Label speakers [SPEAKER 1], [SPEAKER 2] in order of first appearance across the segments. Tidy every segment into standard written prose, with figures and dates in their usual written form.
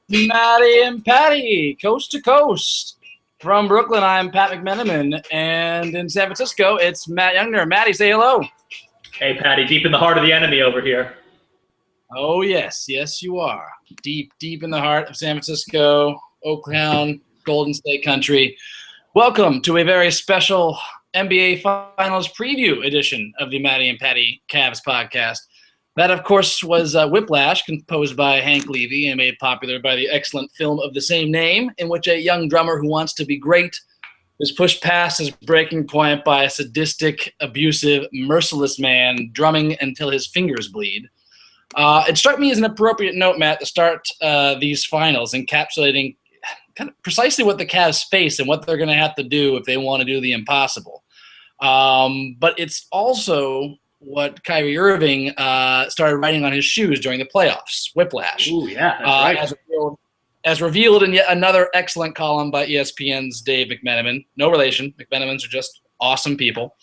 [SPEAKER 1] Matty and Patty, coast to coast. From Brooklyn, I'm Pat McMenamin, and in San Francisco, it's Matt Youngner. Matty, say hello.
[SPEAKER 2] Hey, Patty, deep in the heart of the enemy over here.
[SPEAKER 1] Oh, yes. Yes, you are. Deep in the heart of San Francisco, Oakland, Golden State country. Welcome to a very special NBA Finals preview edition of the Matty and Patty Cavs podcast. That, of course, was Whiplash, composed by Hank Levy and made popular by the excellent film of the same name, in which a young drummer who wants to be great is pushed past his breaking point by a sadistic, abusive, merciless man drumming until his fingers bleed. It struck me as an appropriate note, Matt, to start these finals, encapsulating kind of precisely what the Cavs face and what they're going to have to do if they want to do the impossible. But it's also what Kyrie Irving started writing on his shoes during the playoffs, Whiplash.
[SPEAKER 2] Ooh, yeah, that's right.
[SPEAKER 1] As revealed in yet another excellent column by ESPN's Dave McMenamin. No relation. McMenamins are just awesome people.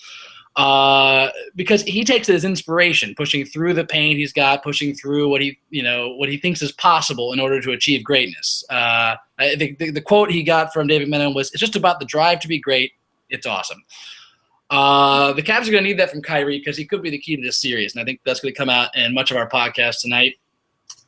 [SPEAKER 1] Because he takes it as inspiration, pushing through the pain he's got, pushing through what he thinks is possible in order to achieve greatness. I think the quote he got from David McMenamin was, "It's just about the drive to be great. It's awesome." The Cavs are going to need that from Kyrie because he could be the key to this series, and I think that's going to come out in much of our podcast tonight.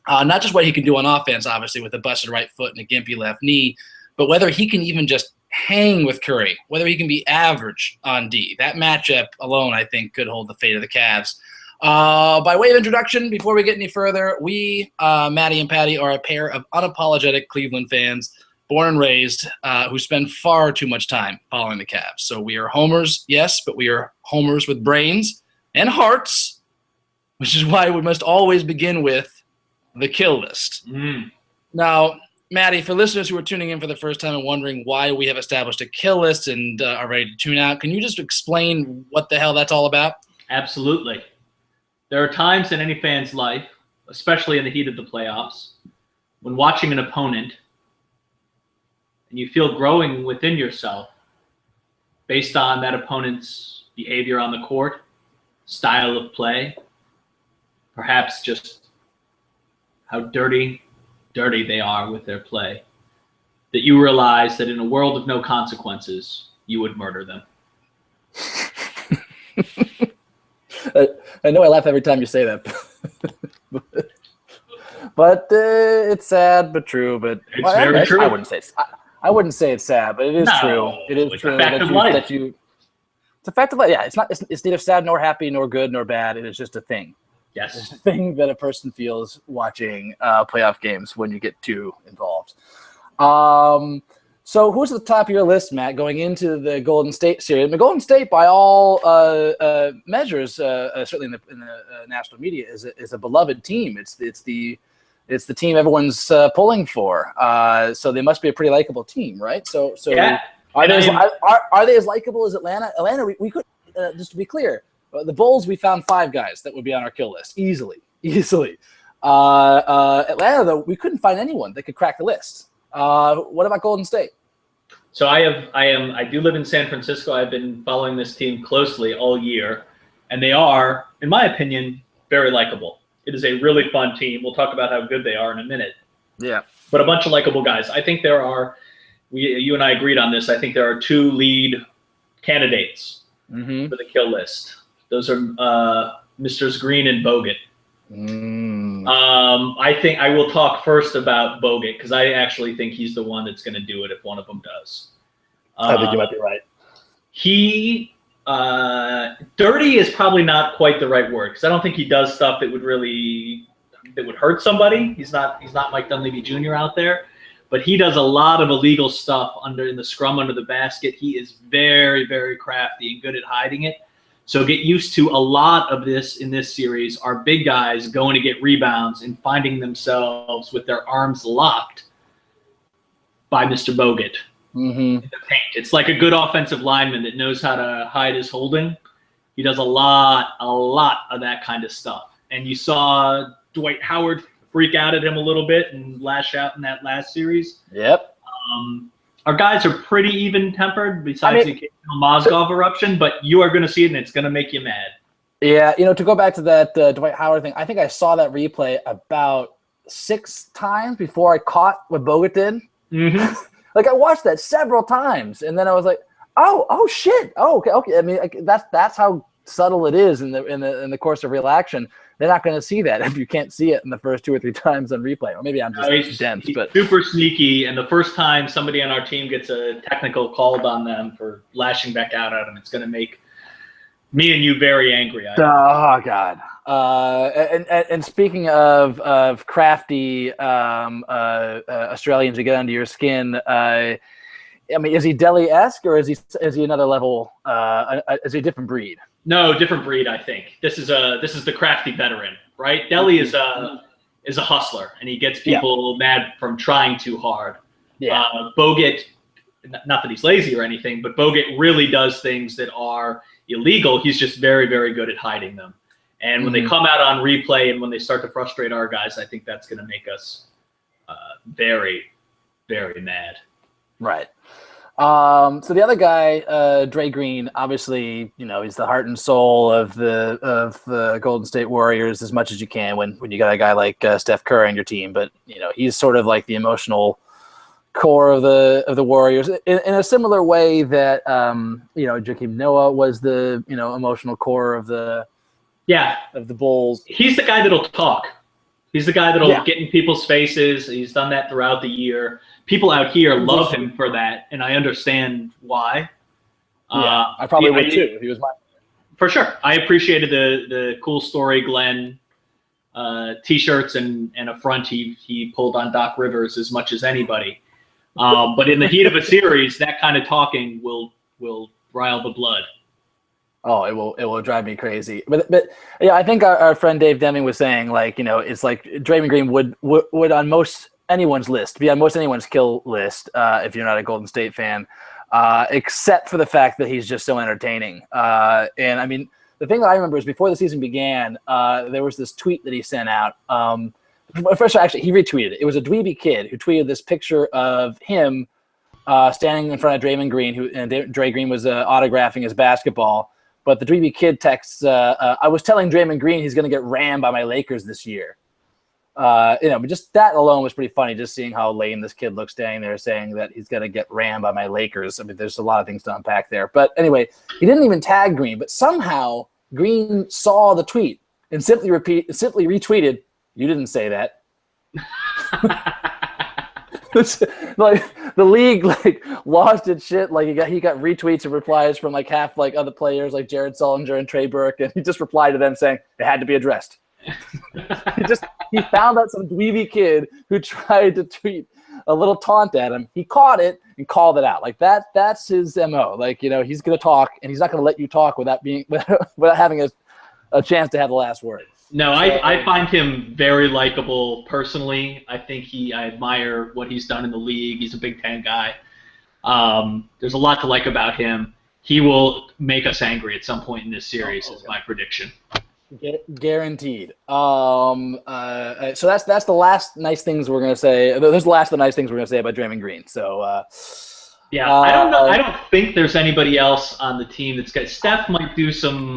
[SPEAKER 1] Not just what he can do on offense, obviously, with a busted right foot and a gimpy left knee, but whether he can even just hang with Curry, whether he can be average on D. That matchup alone, I think, could hold the fate of the Cavs. By way of introduction, before we get any further, we, Matty and Patty, are a pair of unapologetic Cleveland fans, born and raised, who spend far too much time following the Cavs. So we are homers, yes, but we are homers with brains and hearts, which is why we must always begin with the kill list. Now, Matty, for listeners who are tuning in for the first time and wondering why we have established a kill list and are ready to tune out, can you just explain what the hell that's all about?
[SPEAKER 2] Absolutely. There are times in any fan's life, especially in the heat of the playoffs, when watching an opponent and you feel growing within yourself based on that opponent's behavior on the court, style of play, perhaps just how dirty they are with their play, that you realize that in a world of no consequences, you would murder them.
[SPEAKER 1] I know I laugh every time you say that. but it's sad but true. But
[SPEAKER 2] it's very true.
[SPEAKER 1] I wouldn't say it's sad, but it is true. It is true
[SPEAKER 2] that
[SPEAKER 1] you. It's a fact of life. Yeah, it's neither sad nor happy nor good nor bad. It is just a thing.
[SPEAKER 2] Yes.
[SPEAKER 1] It's a thing that a person feels watching playoff games when you get too involved. So who's at the top of your list, Matt, going into the Golden State series? The Golden State, by all measures, certainly in the national media, is a beloved team. It's the team everyone's pulling for. So they must be a pretty likable team, right? So
[SPEAKER 2] yeah.
[SPEAKER 1] Are they as likable as Atlanta? Atlanta, we could just to be clear. The Bulls, we found 5 guys that would be on our kill list easily. Atlanta, though, we couldn't find anyone that could crack the list. What about Golden State?
[SPEAKER 2] So I do live in San Francisco. I've been following this team closely all year, and they are, in my opinion, very likable. It is a really fun team. We'll talk about how good they are in a minute.
[SPEAKER 1] Yeah.
[SPEAKER 2] But a bunch of likable guys. I think you and I agreed on this. I think there are 2 lead candidates for the kill list. Those are Mr. Green and Bogut. I think I will talk first about Bogut because I actually think he's the one that's going to do it if one of them does.
[SPEAKER 1] I think you might be right.
[SPEAKER 2] Dirty is probably not quite the right word because I don't think he does stuff that would hurt somebody. He's not Mike Dunleavy Jr. out there, but he does a lot of illegal stuff in the scrum under the basket. He is very, very crafty and good at hiding it. So get used to a lot of this in this series are big guys going to get rebounds and finding themselves with their arms locked by Mr. Bogut in the paint. It's like a good offensive lineman that knows how to hide his holding. He does a lot of that kind of stuff. And you saw Dwight Howard freak out at him a little bit and lash out in that last series.
[SPEAKER 1] Yep.
[SPEAKER 2] Our guys are pretty even-tempered besides the occasional Mozgov eruption, but you are going to see it, and it's going to make you mad.
[SPEAKER 1] Yeah, to go back to that Dwight Howard thing, I think I saw that replay about 6 times before I caught what Bogut did.
[SPEAKER 2] Mm-hmm.
[SPEAKER 1] Like I watched that several times, and then I was like, oh shit, okay. I mean, like, that's how subtle it is in the course of real action. They're not going to see that if you can't see it in the first 2 or 3 times on replay. Or maybe I'm just dense, but
[SPEAKER 2] super sneaky. And the first time somebody on our team gets a technical called on them for lashing back out at them, it's going to make me and you very angry.
[SPEAKER 1] Oh God. And speaking of crafty Australians who get under your skin, I mean, is he Delhi-esque or is he another level? Is he a different breed?
[SPEAKER 2] No, different breed. I think this is the crafty veteran, right? Delhi is a hustler, and he gets people mad from trying too hard.
[SPEAKER 1] Yeah.
[SPEAKER 2] Bogut, not that he's lazy or anything, but Bogut really does things that are illegal. He's just very, very good at hiding them. And when they come out on replay and when they start to frustrate our guys, I think that's going to make us very, very mad.
[SPEAKER 1] Right. So the other guy, Dre Green, obviously, he's the heart and soul of the Golden State Warriors as much as you can when you got a guy like Steph Curry on your team. But he's sort of like the emotional core of the Warriors in a similar way that Joakim Noah was the emotional core of the Bulls.
[SPEAKER 2] He's the guy that'll talk. He's the guy that'll get in people's faces. He's done that throughout the year. People out here love him for that, and I understand why.
[SPEAKER 1] Yeah, I probably would too if he was mine.
[SPEAKER 2] For sure. I appreciated the cool story Glenn T-shirts and a front he pulled on Doc Rivers as much as anybody. But in the heat of a series, that kind of talking will rile the blood.
[SPEAKER 1] Oh, it will drive me crazy. But yeah, I think our friend Dave Deming was saying, like, it's like Draymond Green would on most anyone's list, be on most anyone's kill list if you're not a Golden State fan, except for the fact that he's just so entertaining. And I mean, the thing that I remember is before the season began, there was this tweet that he sent out. First, actually, he retweeted it. It was a dweeby kid who tweeted this picture of him standing in front of Draymond Green, and Dre Green was autographing his basketball. But the dweeby kid texts, I was telling Draymond Green he's going to get rammed by my Lakers this year. But just that alone was pretty funny, just seeing how lame this kid looks standing there saying that he's going to get rammed by my Lakers. I mean, there's a lot of things to unpack there. But anyway, he didn't even tag Green, but somehow Green saw the tweet and simply retweeted, "You didn't say that." Like the league lost its shit. Like he got retweets and replies from like half like other players like Jared Sullinger and Trey Burke, and he just replied to them saying it had to be addressed. he found out some dweeby kid who tried to tweet a little taunt at him. He caught it and called it out. Like that's his MO. Like he's gonna talk, and he's not gonna let you talk without having a chance to have the last word.
[SPEAKER 2] No, I find him very likable personally. I admire what he's done in the league. He's a Big Ten guy. There's a lot to like about him. He will make us angry at some point in this series, is my prediction.
[SPEAKER 1] Guaranteed. So that's the last nice things we're gonna say. There's the last of the nice things we're gonna say about Draymond Green. So
[SPEAKER 2] I don't know. I don't think there's anybody else on the team that's got. Steph might do some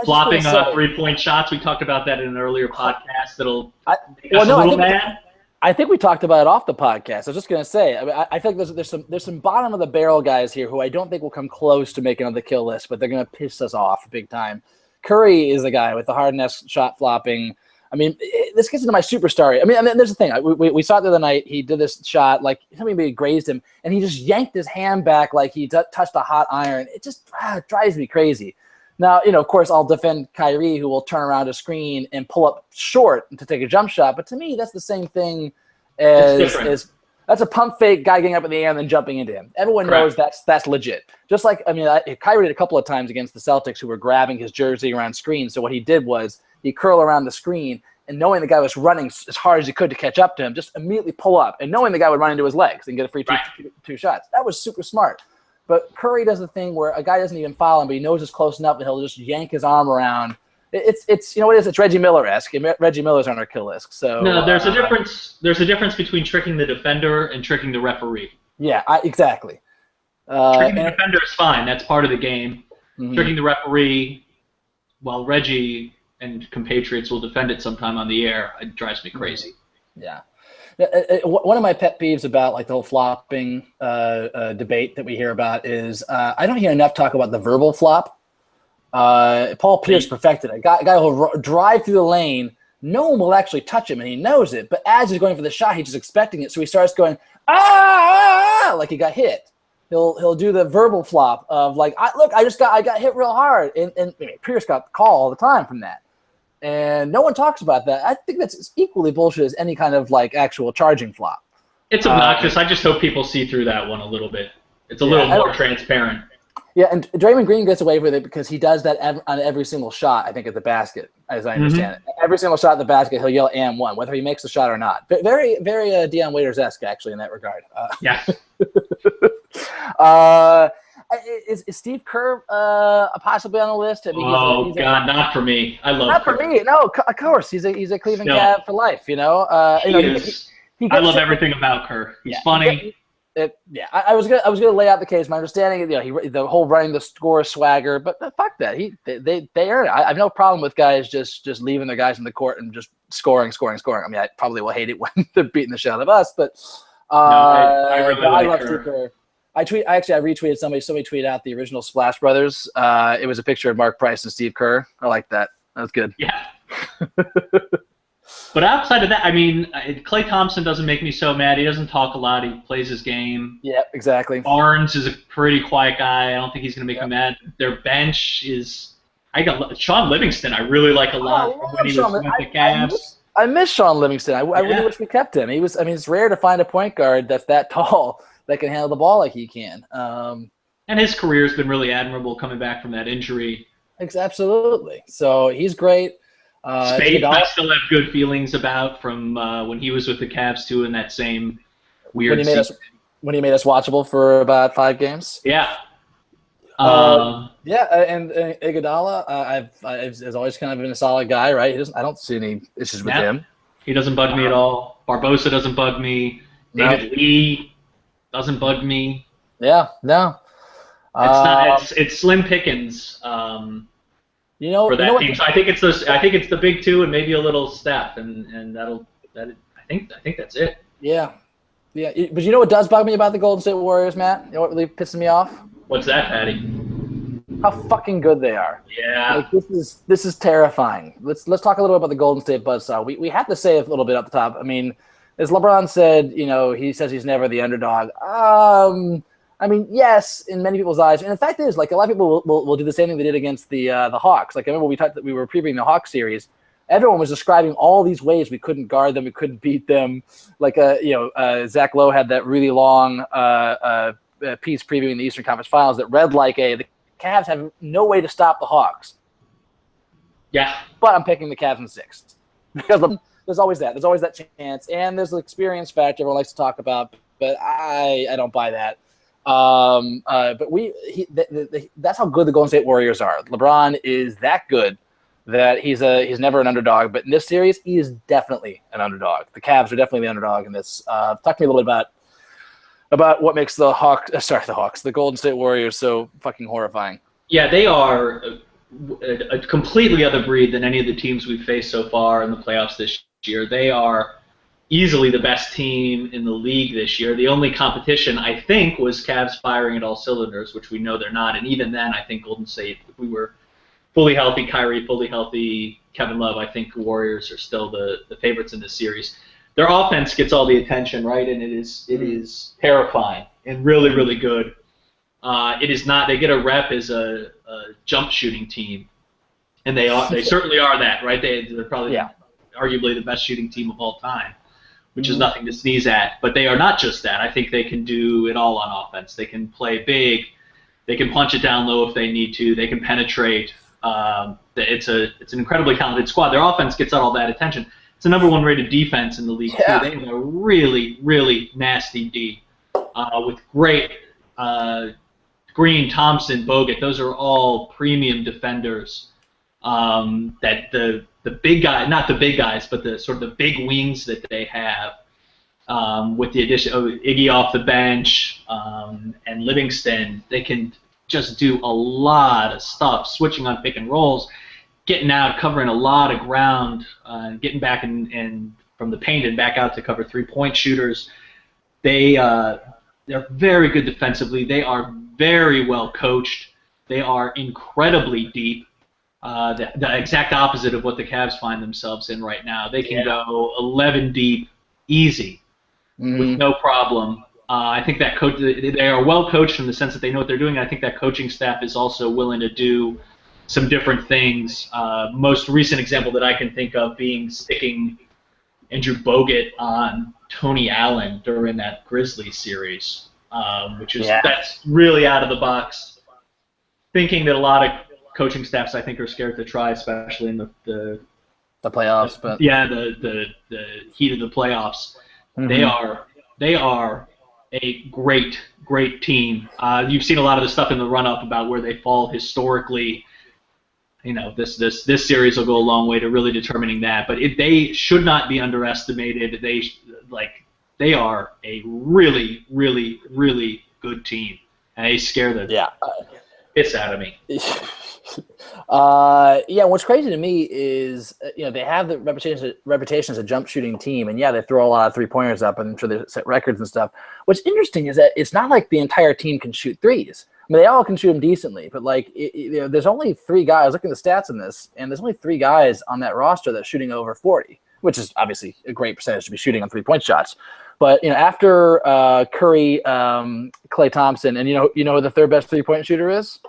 [SPEAKER 2] flopping 3-point shots. We talked about that in an earlier podcast. That'll make us a little mad.
[SPEAKER 1] I think we talked about it off the podcast. I was just gonna say. I mean, I think there's some bottom of the barrel guys here who I don't think will come close to making on the kill list, but they're gonna piss us off big time. Curry is the guy with the Harden-esque shot flopping. I mean, this gets into my superstar. I mean, there's the thing. We saw it the other night. He did this shot, like somebody grazed him, and he just yanked his hand back like he touched a hot iron. It just drives me crazy. Now, of course, I'll defend Kyrie, who will turn around a screen and pull up short to take a jump shot. But to me, that's the same thing as that's a pump fake guy getting up in the air and then jumping into him. Everyone knows that's legit. Just like, I mean, Kyrie did a couple of times against the Celtics who were grabbing his jersey around screens. So what he did was he curled around the screen, and knowing the guy was running as hard as he could to catch up to him, just immediately pull up. And knowing the guy would run into his legs and get a free two shots. That was super smart. But Curry does the thing where a guy doesn't even foul him, but he knows it's close enough, and he'll just yank his arm around. It's it's Reggie Miller-esque. Reggie Miller's on our kill list. So
[SPEAKER 2] no, there's a difference. There's a difference between tricking the defender and tricking the referee.
[SPEAKER 1] Yeah, exactly.
[SPEAKER 2] Tricking the defender is fine. That's part of the game. Mm-hmm. Tricking the referee, while Reggie and compatriots will defend it sometime on the air, it drives me crazy.
[SPEAKER 3] Yeah. One of my pet peeves about like the whole flopping debate that we hear about is I don't hear enough talk about the verbal flop. Paul Pierce perfected it. Guy will drive through the lane. No one will actually touch him, and he knows it. But as he's going for the shot, he's just expecting it, so he starts going like he got hit. He'll do the verbal flop of like, I got hit real hard, and Pierce got the call all the time from that. And no one talks about that. I think that's equally bullshit as any kind of like actual charging flop.
[SPEAKER 2] It's obnoxious. I just hope people see through that one a little bit. It's a little more transparent.
[SPEAKER 3] Yeah, and Draymond Green gets away with it because he does that on every single shot, I think, at the basket, as I understand it. Every single shot at the basket, he'll yell "and one," whether he makes the shot or not. Very, very Deion Waiters-esque, actually, in that regard.
[SPEAKER 2] Yeah.
[SPEAKER 3] Is Steve Kerr possibly on the list? I mean,
[SPEAKER 2] God, not for me. I love.
[SPEAKER 3] Not
[SPEAKER 2] Kerr.
[SPEAKER 3] For me. No, of course, he's a Cleveland Cav for life. You know.
[SPEAKER 2] I love everything about Kerr. He's funny.
[SPEAKER 3] I was gonna lay out the case. My understanding, the whole running the score swagger, but fuck that. They earn it. I have no problem with guys just leaving their guys in the court and just scoring. I mean, I probably will hate it when they're beating the shit out of us, but
[SPEAKER 2] I really like
[SPEAKER 3] Steve Kerr. I retweeted somebody tweeted out the original Splash Brothers. It was a picture of Mark Price and Steve Kerr. I like that. That was good.
[SPEAKER 2] Yeah. But outside of that, I mean, Klay Thompson doesn't make me so mad. He doesn't talk a lot. He plays his game.
[SPEAKER 3] Yeah, exactly.
[SPEAKER 2] Barnes is a pretty quiet guy. I don't think he's going to make me mad. Their bench is – I got Sean Livingston I really like a lot from when he was with the Cavs.
[SPEAKER 3] I miss Sean Livingston. I really wish we kept him. It's rare to find a point guard that's that tall that can handle the ball like he can.
[SPEAKER 2] And his career's been really admirable coming back from that injury.
[SPEAKER 3] Absolutely. So he's great.
[SPEAKER 2] Spade, I still have good feelings about from when he was with the Cavs too in that same weird season.
[SPEAKER 3] When he made us watchable for about 5 games.
[SPEAKER 2] Yeah.
[SPEAKER 3] And Iguodala, has always kind of been a solid guy, right? I don't see any issues with him.
[SPEAKER 2] He doesn't bug me at all. Barbosa doesn't bug me. David Lee doesn't bug me.
[SPEAKER 3] Yeah, no.
[SPEAKER 2] It's slim pickings. For that team. So I think it's the big two and maybe a little Steph, and I think that's it.
[SPEAKER 3] Yeah. But you know what does bug me about the Golden State Warriors, Matt? You know what really pisses me off?
[SPEAKER 2] What's that, Patty?
[SPEAKER 3] How fucking good they are.
[SPEAKER 2] Yeah.
[SPEAKER 3] Like, this is terrifying. Let's talk a little bit about the Golden State buzzsaw. We have to say a little bit at the top. I mean, as LeBron said, he says he's never the underdog. I mean, yes, in many people's eyes, and the fact is, like, a lot of people will do the same thing they did against the Hawks. Like, I remember we were previewing the Hawks series. Everyone was describing all these ways we couldn't guard them, we couldn't beat them. Like, Zach Lowe had that really long piece previewing the Eastern Conference Finals that read like the Cavs have no way to stop the Hawks.
[SPEAKER 2] Yeah,
[SPEAKER 3] but I'm picking the Cavs in 6 because there's always that. There's always that chance, and there's the experience factor everyone likes to talk about. But I don't buy that. But that's how good the Golden State Warriors are. LeBron is that good that he's never an underdog, but in this series he is definitely an underdog. The Cavs are definitely the underdog in this. Talk to me a little bit about what makes the Golden State Warriors so fucking horrifying.
[SPEAKER 2] Yeah, they are a completely other breed than any of the teams we've faced so far in the playoffs this year. They are easily the best team in the league this year. The only competition, I think, was Cavs firing at all cylinders, which we know they're not. And even then, I think Golden State, if we were fully healthy, Kyrie, fully healthy, Kevin Love, I think the Warriors are still the favorites in this series. Their offense gets all the attention, right? And it is terrifying and really, really good. It is not. They get a rep as a jump shooting team, and they certainly are that, right? They're probably arguably the best shooting team of all time, which is nothing to sneeze at. But they are not just that. I think they can do it all on offense. They can play big. They can punch it down low if they need to. They can penetrate. It's an incredibly talented squad. Their offense gets all that attention. It's the number 1 rated defense in the league, too. They have a really, really nasty D with great Green, Thompson, Bogut. Those are all premium defenders that the big guy, not the big guys, but the sort of the big wings that they have with the addition of Iggy off the bench and Livingston. They can just do a lot of stuff, switching on pick and rolls, getting out, covering a lot of ground, getting back and the paint and back out to cover 3-point shooters. They're very good defensively. They are very well coached. They are incredibly deep. The exact opposite of what the Cavs find themselves in right now. They can go 11 deep easy with no problem. I think that they are well coached in the sense that they know what they're doing. I think that coaching staff is also willing to do some different things. Most recent example that I can think of being sticking Andrew Bogut on Tony Allen during that Grizzlies series, which is that's really out of the box. Thinking that a lot of coaching staffs, I think, are scared to try, especially in the
[SPEAKER 3] playoffs. But
[SPEAKER 2] the heat of the playoffs. They are a great team. You've seen a lot of the stuff in the run-up about where they fall historically. You know, this series will go a long way to really determining that. But they should not be underestimated. They are a really, really, really good team, and they scare the piss out of me.
[SPEAKER 3] What's crazy to me is, they have the reputation as a jump shooting team, and they throw a lot of 3-pointers up, and I'm sure they set records and stuff. What's interesting is that it's not like the entire team can shoot threes. I mean, they all can shoot them decently, but there's only 3 guys. Looking at the stats in this, and there's only 3 guys on that roster that's shooting over 40, which is obviously a great percentage to be shooting on 3-point shots. But after Curry, Klay Thompson, and you know who the third best 3-point shooter is?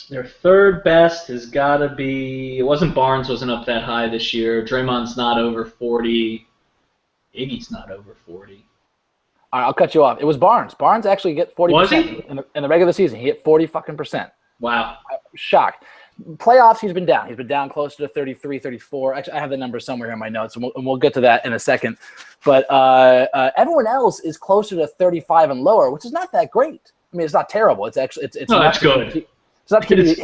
[SPEAKER 2] Their third best has got to be. It wasn't Barnes. Wasn't up that high this year. Draymond's not over 40. Iggy's not over 40.
[SPEAKER 3] All right, I'll cut you off. It was Barnes. Barnes actually get 40%.
[SPEAKER 2] Was he?
[SPEAKER 3] In the regular season? He hit 40%.
[SPEAKER 2] Wow.
[SPEAKER 3] Shocked. Playoffs, he's been down. He's been down closer to 33, 34. Actually, I have the number somewhere here in my notes, and we'll get to that in a second. But everyone else is closer to 35 and lower, which is not that great. I mean, it's not terrible. It's actually it's
[SPEAKER 2] no, that's good.
[SPEAKER 3] It's not
[SPEAKER 2] it is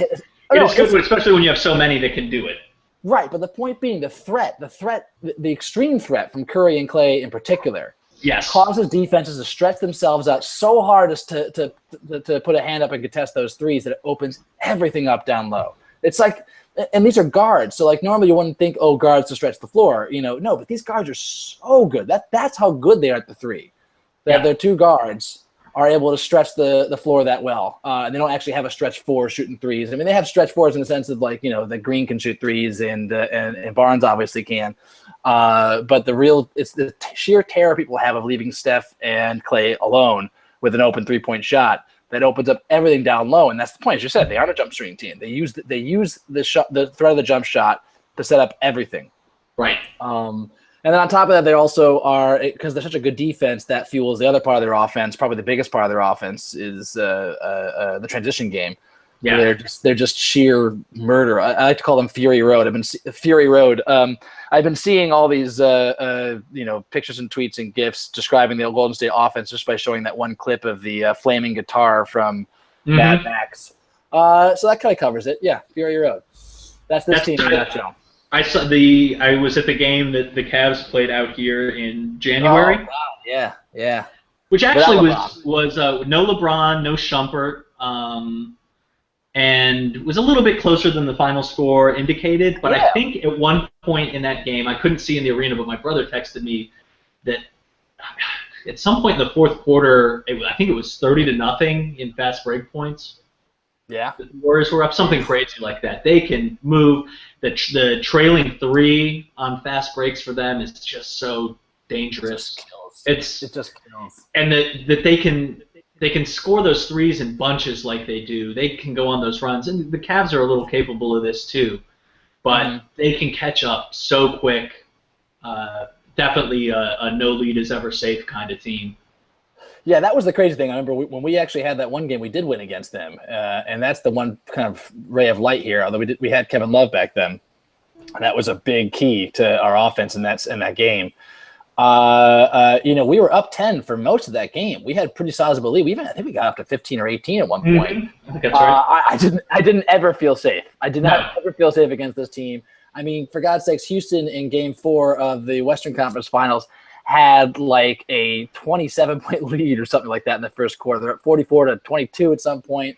[SPEAKER 2] good, especially when you have so many that can do it.
[SPEAKER 3] Right, but the point being the extreme threat from Curry and Klay in particular, causes defenses to stretch themselves out so hard as to put a hand up and contest those threes that it opens everything up down low. It's like, and these are guards, so normally you wouldn't think, guards to stretch the floor, no, but these guards are so good. That's how good they are at the three. That their 2 guards are able to stretch the floor that well. And they don't actually have a stretch 4 shooting threes. I mean, they have stretch 4s in the sense of that Green can shoot threes and Barnes obviously can. But it's the sheer terror people have of leaving Steph and Klay alone with an open 3-point shot that opens up everything down low. And that's the point. As you said, they aren't a jump shooting team. They use the threat of the jump shot to set up everything.
[SPEAKER 2] Right.
[SPEAKER 3] And then on top of that, they also are, because they're such a good defense, that fuels the other part of their offense. Probably the biggest part of their offense is the transition game. Yeah, they're just sheer murder. I like to call them Fury Road. Fury Road. I've been seeing all these pictures and tweets and GIFs describing the Golden State offense just by showing that one clip of the flaming guitar from Mad Max. So that kind of covers it. Yeah, Fury Road. That's this team in a nutshell.
[SPEAKER 2] I was at the game that the Cavs played out here in January.
[SPEAKER 3] Oh, wow. Yeah.
[SPEAKER 2] Which actually was no LeBron, no Shumpert, and was a little bit closer than the final score indicated. But I think at one point in that game, I couldn't see in the arena, but my brother texted me that at some point in the fourth quarter, I think it was 30-0 in fast break points.
[SPEAKER 3] Yeah.
[SPEAKER 2] The Warriors were up, something crazy like that. They can move. The trailing 3 on fast breaks for them is just so dangerous.
[SPEAKER 3] It just kills.
[SPEAKER 2] And that they can score those 3s in bunches like they do. They can go on those runs, and the Cavs are a little capable of this too. But they can catch up so quick. Definitely a no lead is ever safe kind of team.
[SPEAKER 3] Yeah, that was the crazy thing. I remember when we actually had that one game, we did win against them, and that's the one kind of ray of light here. Although we had Kevin Love back then, and that was a big key to our offense in that game. We were up 10 for most of that game. We had pretty sizable lead. I think we got up to 15 or 18 at one point.
[SPEAKER 2] I think that's right.
[SPEAKER 3] I didn't ever feel safe. I did not ever feel safe against this team. I mean, for God's sakes, Houston in Game 4 of the Western Conference Finals had like a 27-point lead or something like that in the first quarter. They're at 44-22 at some point,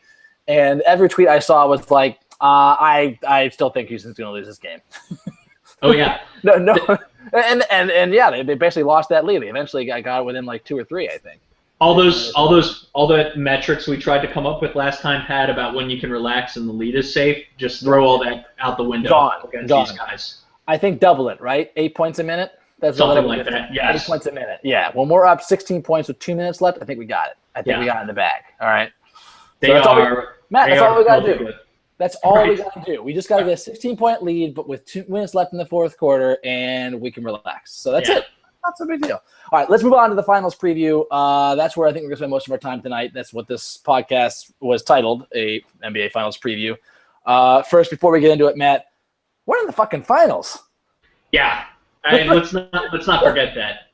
[SPEAKER 3] and every tweet I saw was like, "I still think Houston's going to lose this game."
[SPEAKER 2] Oh yeah.
[SPEAKER 3] No. And yeah, they basically lost that lead. They eventually got it within like 2 or 3, I think.
[SPEAKER 2] All the metrics we tried to come up with last time, Pat, about when you can relax and the lead is safe, just throw all that out the window against these guys.
[SPEAKER 3] I think double it, right? 8 points a minute. That's
[SPEAKER 2] something like that. Yes.
[SPEAKER 3] 8 points a minute. Yeah. When we're up 16 points with 2 minutes left, I think we got it. I think we got it in the bag. All right.
[SPEAKER 2] That's all we got
[SPEAKER 3] to do. That's all we got to do. We just got to get a 16-point lead, but with 2 minutes left in the fourth quarter, and we can relax. So that's it. Not so big deal. All right, let's move on to the finals preview. That's where I think we're going to spend most of our time tonight. That's what this podcast was titled, a NBA Finals preview. First, before we get into it, Matt, we're in the fucking finals.
[SPEAKER 2] Yeah, let's not forget that.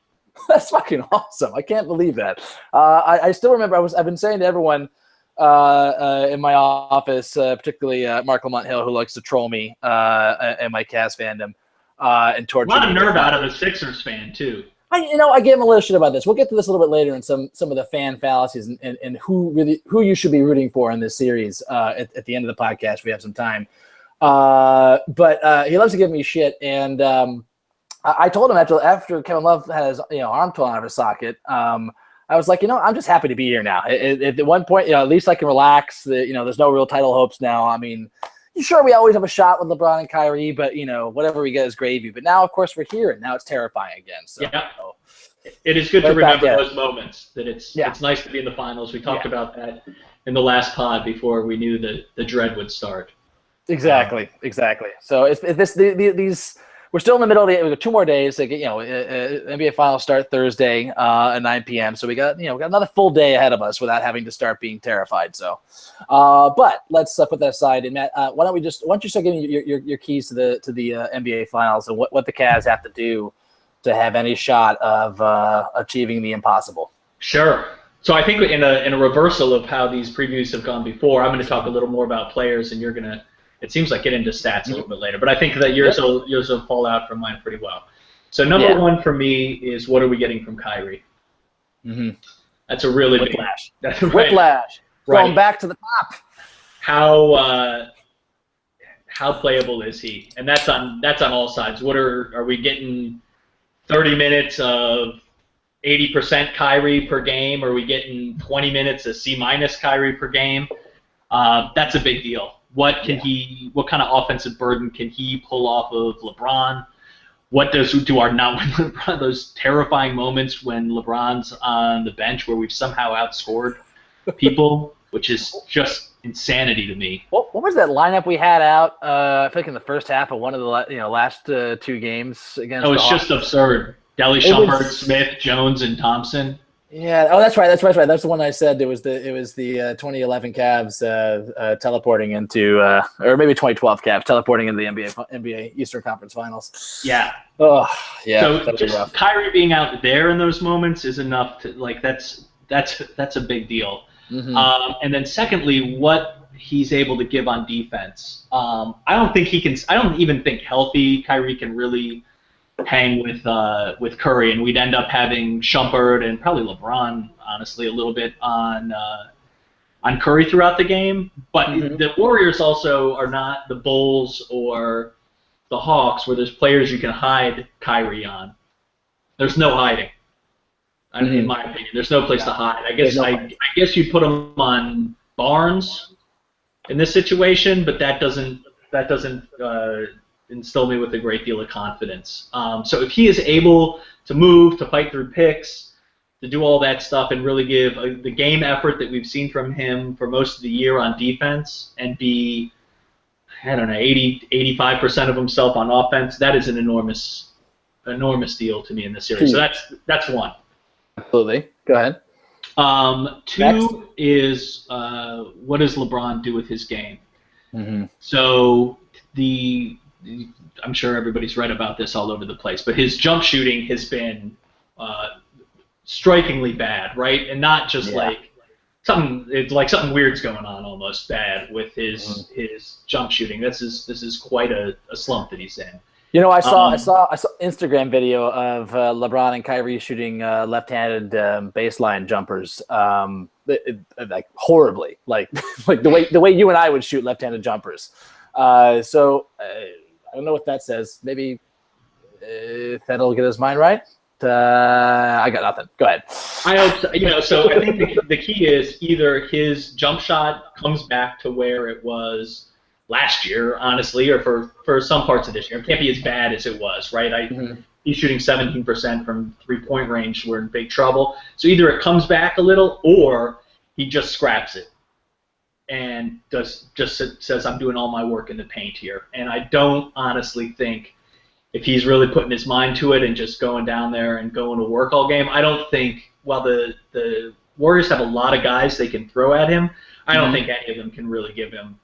[SPEAKER 3] That's fucking awesome. I can't believe that. I still remember I've been saying to everyone in my office, particularly Mark Lamont Hill, who likes to troll me and my Cavs fandom. And torture.
[SPEAKER 2] A lot of nerve out of the Sixers fan too.
[SPEAKER 3] I gave him a little shit about this. We'll get to this a little bit later in some of the fan fallacies and who you should be rooting for in this series at the end of the podcast. If we have some time, but he loves to give me shit, and I told him after Kevin Love had his arm torn out of his socket. I was like, I'm just happy to be here now. At one point, at least I can relax. There's no real title hopes now. I mean. Sure, we always have a shot with LeBron and Kyrie, but, whatever we get is gravy. But now, of course, we're here, and now it's terrifying again. So,
[SPEAKER 2] it is good to remember those moments, that it's nice to be in the finals. We talked about that in the last pod before we knew the dread would start.
[SPEAKER 3] Exactly. So these we're still in the middle of the 2 more days. NBA Finals start Thursday at 9 p.m. So we got another full day ahead of us without having to start being terrified. So, but let's put that aside. And Matt, why don't you start giving your keys to the NBA Finals and what the Cavs have to do to have any shot of achieving the impossible?
[SPEAKER 2] Sure. So I think in a reversal of how these previews have gone before, I'm going to talk a little more about players, and you're going to. It seems like get into stats a little bit later, but I think that yours will fall out from mine pretty well. So number one for me is, what are we getting from Kyrie?
[SPEAKER 3] Mm-hmm.
[SPEAKER 2] That's a really
[SPEAKER 3] Whiplash.
[SPEAKER 2] big
[SPEAKER 3] Whiplash.
[SPEAKER 2] Right.
[SPEAKER 3] Going back to the top.
[SPEAKER 2] How playable is he? And that's on all sides. What are we getting? 30 minutes of 80% Kyrie per game? Are we getting 20 minutes of C- Kyrie per game? That's a big deal. What kind of offensive burden can he pull off of LeBron? What those terrifying moments when LeBron's on the bench where we've somehow outscored people, which is just insanity to me.
[SPEAKER 3] What was that lineup we had out? I think in the first half of one of the last 2 games against.
[SPEAKER 2] Oh, it's just absurd. Delly, Shumpert, Smith, Jones, and Thompson.
[SPEAKER 3] Yeah. Oh, that's right. That's the one I said. It was the 2011 Cavs teleporting into, or maybe 2012 Cavs teleporting into the NBA Eastern Conference Finals.
[SPEAKER 2] Yeah.
[SPEAKER 3] Oh, yeah.
[SPEAKER 2] So just Kyrie being out there in those moments is enough to that's a big deal.
[SPEAKER 3] Mm-hmm.
[SPEAKER 2] And then secondly, what he's able to give on defense. I don't even think healthy Kyrie can really hang with Curry, and we'd end up having Shumpert and probably LeBron, honestly, a little bit on Curry throughout the game. But the Warriors also are not the Bulls or the Hawks, where there's players you can hide Kyrie on. There's no hiding, in my opinion. There's no place to hide. I guess you'd put him on Barnes in this situation, but that doesn't instill me with a great deal of confidence. So if he is able to move, to fight through picks, to do all that stuff and really give the game effort that we've seen from him for most of the year on defense and be, 85% of himself on offense, that is an enormous deal to me in this series. So that's one.
[SPEAKER 3] Absolutely. Go ahead.
[SPEAKER 2] 2
[SPEAKER 3] Next.
[SPEAKER 2] is what does LeBron do with his game?
[SPEAKER 3] Mm-hmm.
[SPEAKER 2] So I'm sure everybody's read about this all over the place, but his jump shooting has been strikingly bad, right? And not just something weird's going on, almost bad with his jump shooting. This is quite a slump that he's in.
[SPEAKER 3] I saw Instagram video of LeBron and Kyrie shooting left-handed baseline jumpers, like horribly, like the way you and I would shoot left-handed jumpers. So I don't know what that says. Maybe that'll get his mind right. I got nothing. Go ahead.
[SPEAKER 2] I hope so. So I think the key is either his jump shot comes back to where it was last year, honestly, or for some parts of this year. It can't be as bad as it was, right? He's shooting 17% from three-point range. We're in big trouble. So either it comes back a little, or he just scraps it and just says, I'm doing all my work in the paint here. And I don't honestly think, if he's really putting his mind to it and just going down there and going to work all game, I don't think, while the Warriors have a lot of guys they can throw at him, I don't think any of them can really give him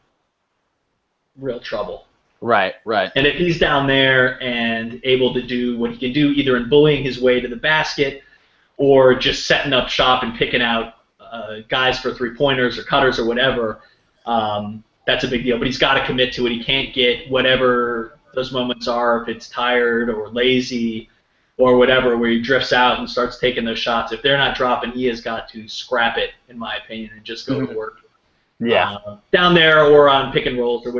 [SPEAKER 2] real trouble.
[SPEAKER 3] Right.
[SPEAKER 2] And if he's down there and able to do what he can do, either in bullying his way to the basket or just setting up shop and picking out guys for three-pointers or cutters or whatever, that's a big deal. But he's got to commit to it. He can't get whatever those moments are, if it's tired or lazy or whatever, where he drifts out and starts taking those shots. If they're not dropping, he has got to scrap it, in my opinion, and just go to work.
[SPEAKER 3] Yeah.
[SPEAKER 2] Down there or on pick and rolls or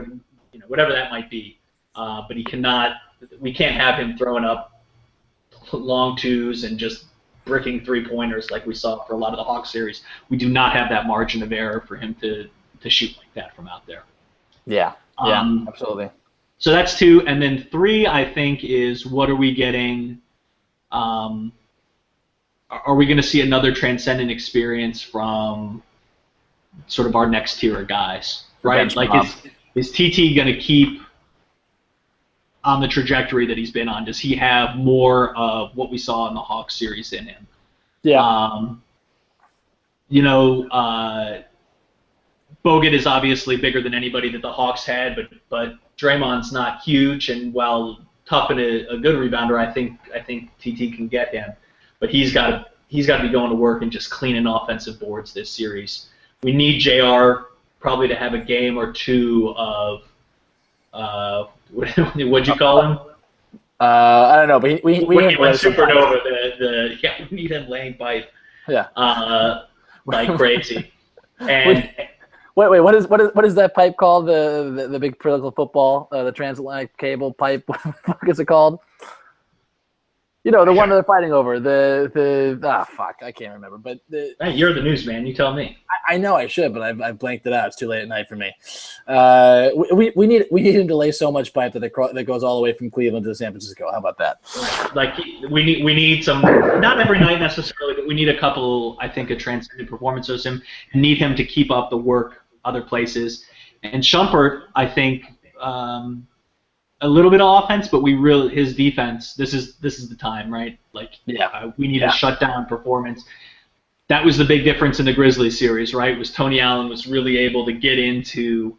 [SPEAKER 2] whatever that might be. But we can't have him throwing up long twos and just bricking three-pointers like we saw for a lot of the Hawks series. We do not have that margin of error for him to shoot like that from out there.
[SPEAKER 3] Yeah, absolutely.
[SPEAKER 2] So that's 2. And then 3, I think, is what are we getting? Are we going to see another transcendent experience from sort of our next tier of guys, right? Like, is TT going to keep on the trajectory that he's been on? Does he have more of what we saw in the Hawks series in him?
[SPEAKER 3] Yeah.
[SPEAKER 2] Bogut is obviously bigger than anybody that the Hawks had, but Draymond's not huge, and while tough and a good rebounder, I think TT can get him. But he's got to be going to work and just cleaning offensive boards this series. We need JR probably to have a game or two of what'd you call him?
[SPEAKER 3] I don't know, but we
[SPEAKER 2] went supernova. We need him laying pipe.
[SPEAKER 3] Yeah.
[SPEAKER 2] Like crazy. And
[SPEAKER 3] wait, what is that pipe called? The big political football, the transatlantic cable pipe. What the fuck is it called? The one that they're fighting over. Fuck, I can't remember. But
[SPEAKER 2] hey, you're the newsman. You tell me.
[SPEAKER 3] I know I should, but I've blanked it out. It's too late at night for me. We need him to lay so much pipe that goes all the way from Cleveland to San Francisco. How about that?
[SPEAKER 2] Like we need some, not every night necessarily, but we need a couple. I think a transcendent performances him, and need him to keep up the work other places. And Shumpert, I think. A little bit of offense, but his defense. This is the time, right? Like, we need a shutdown performance. That was the big difference in the Grizzlies series, right? Was Tony Allen was really able to get into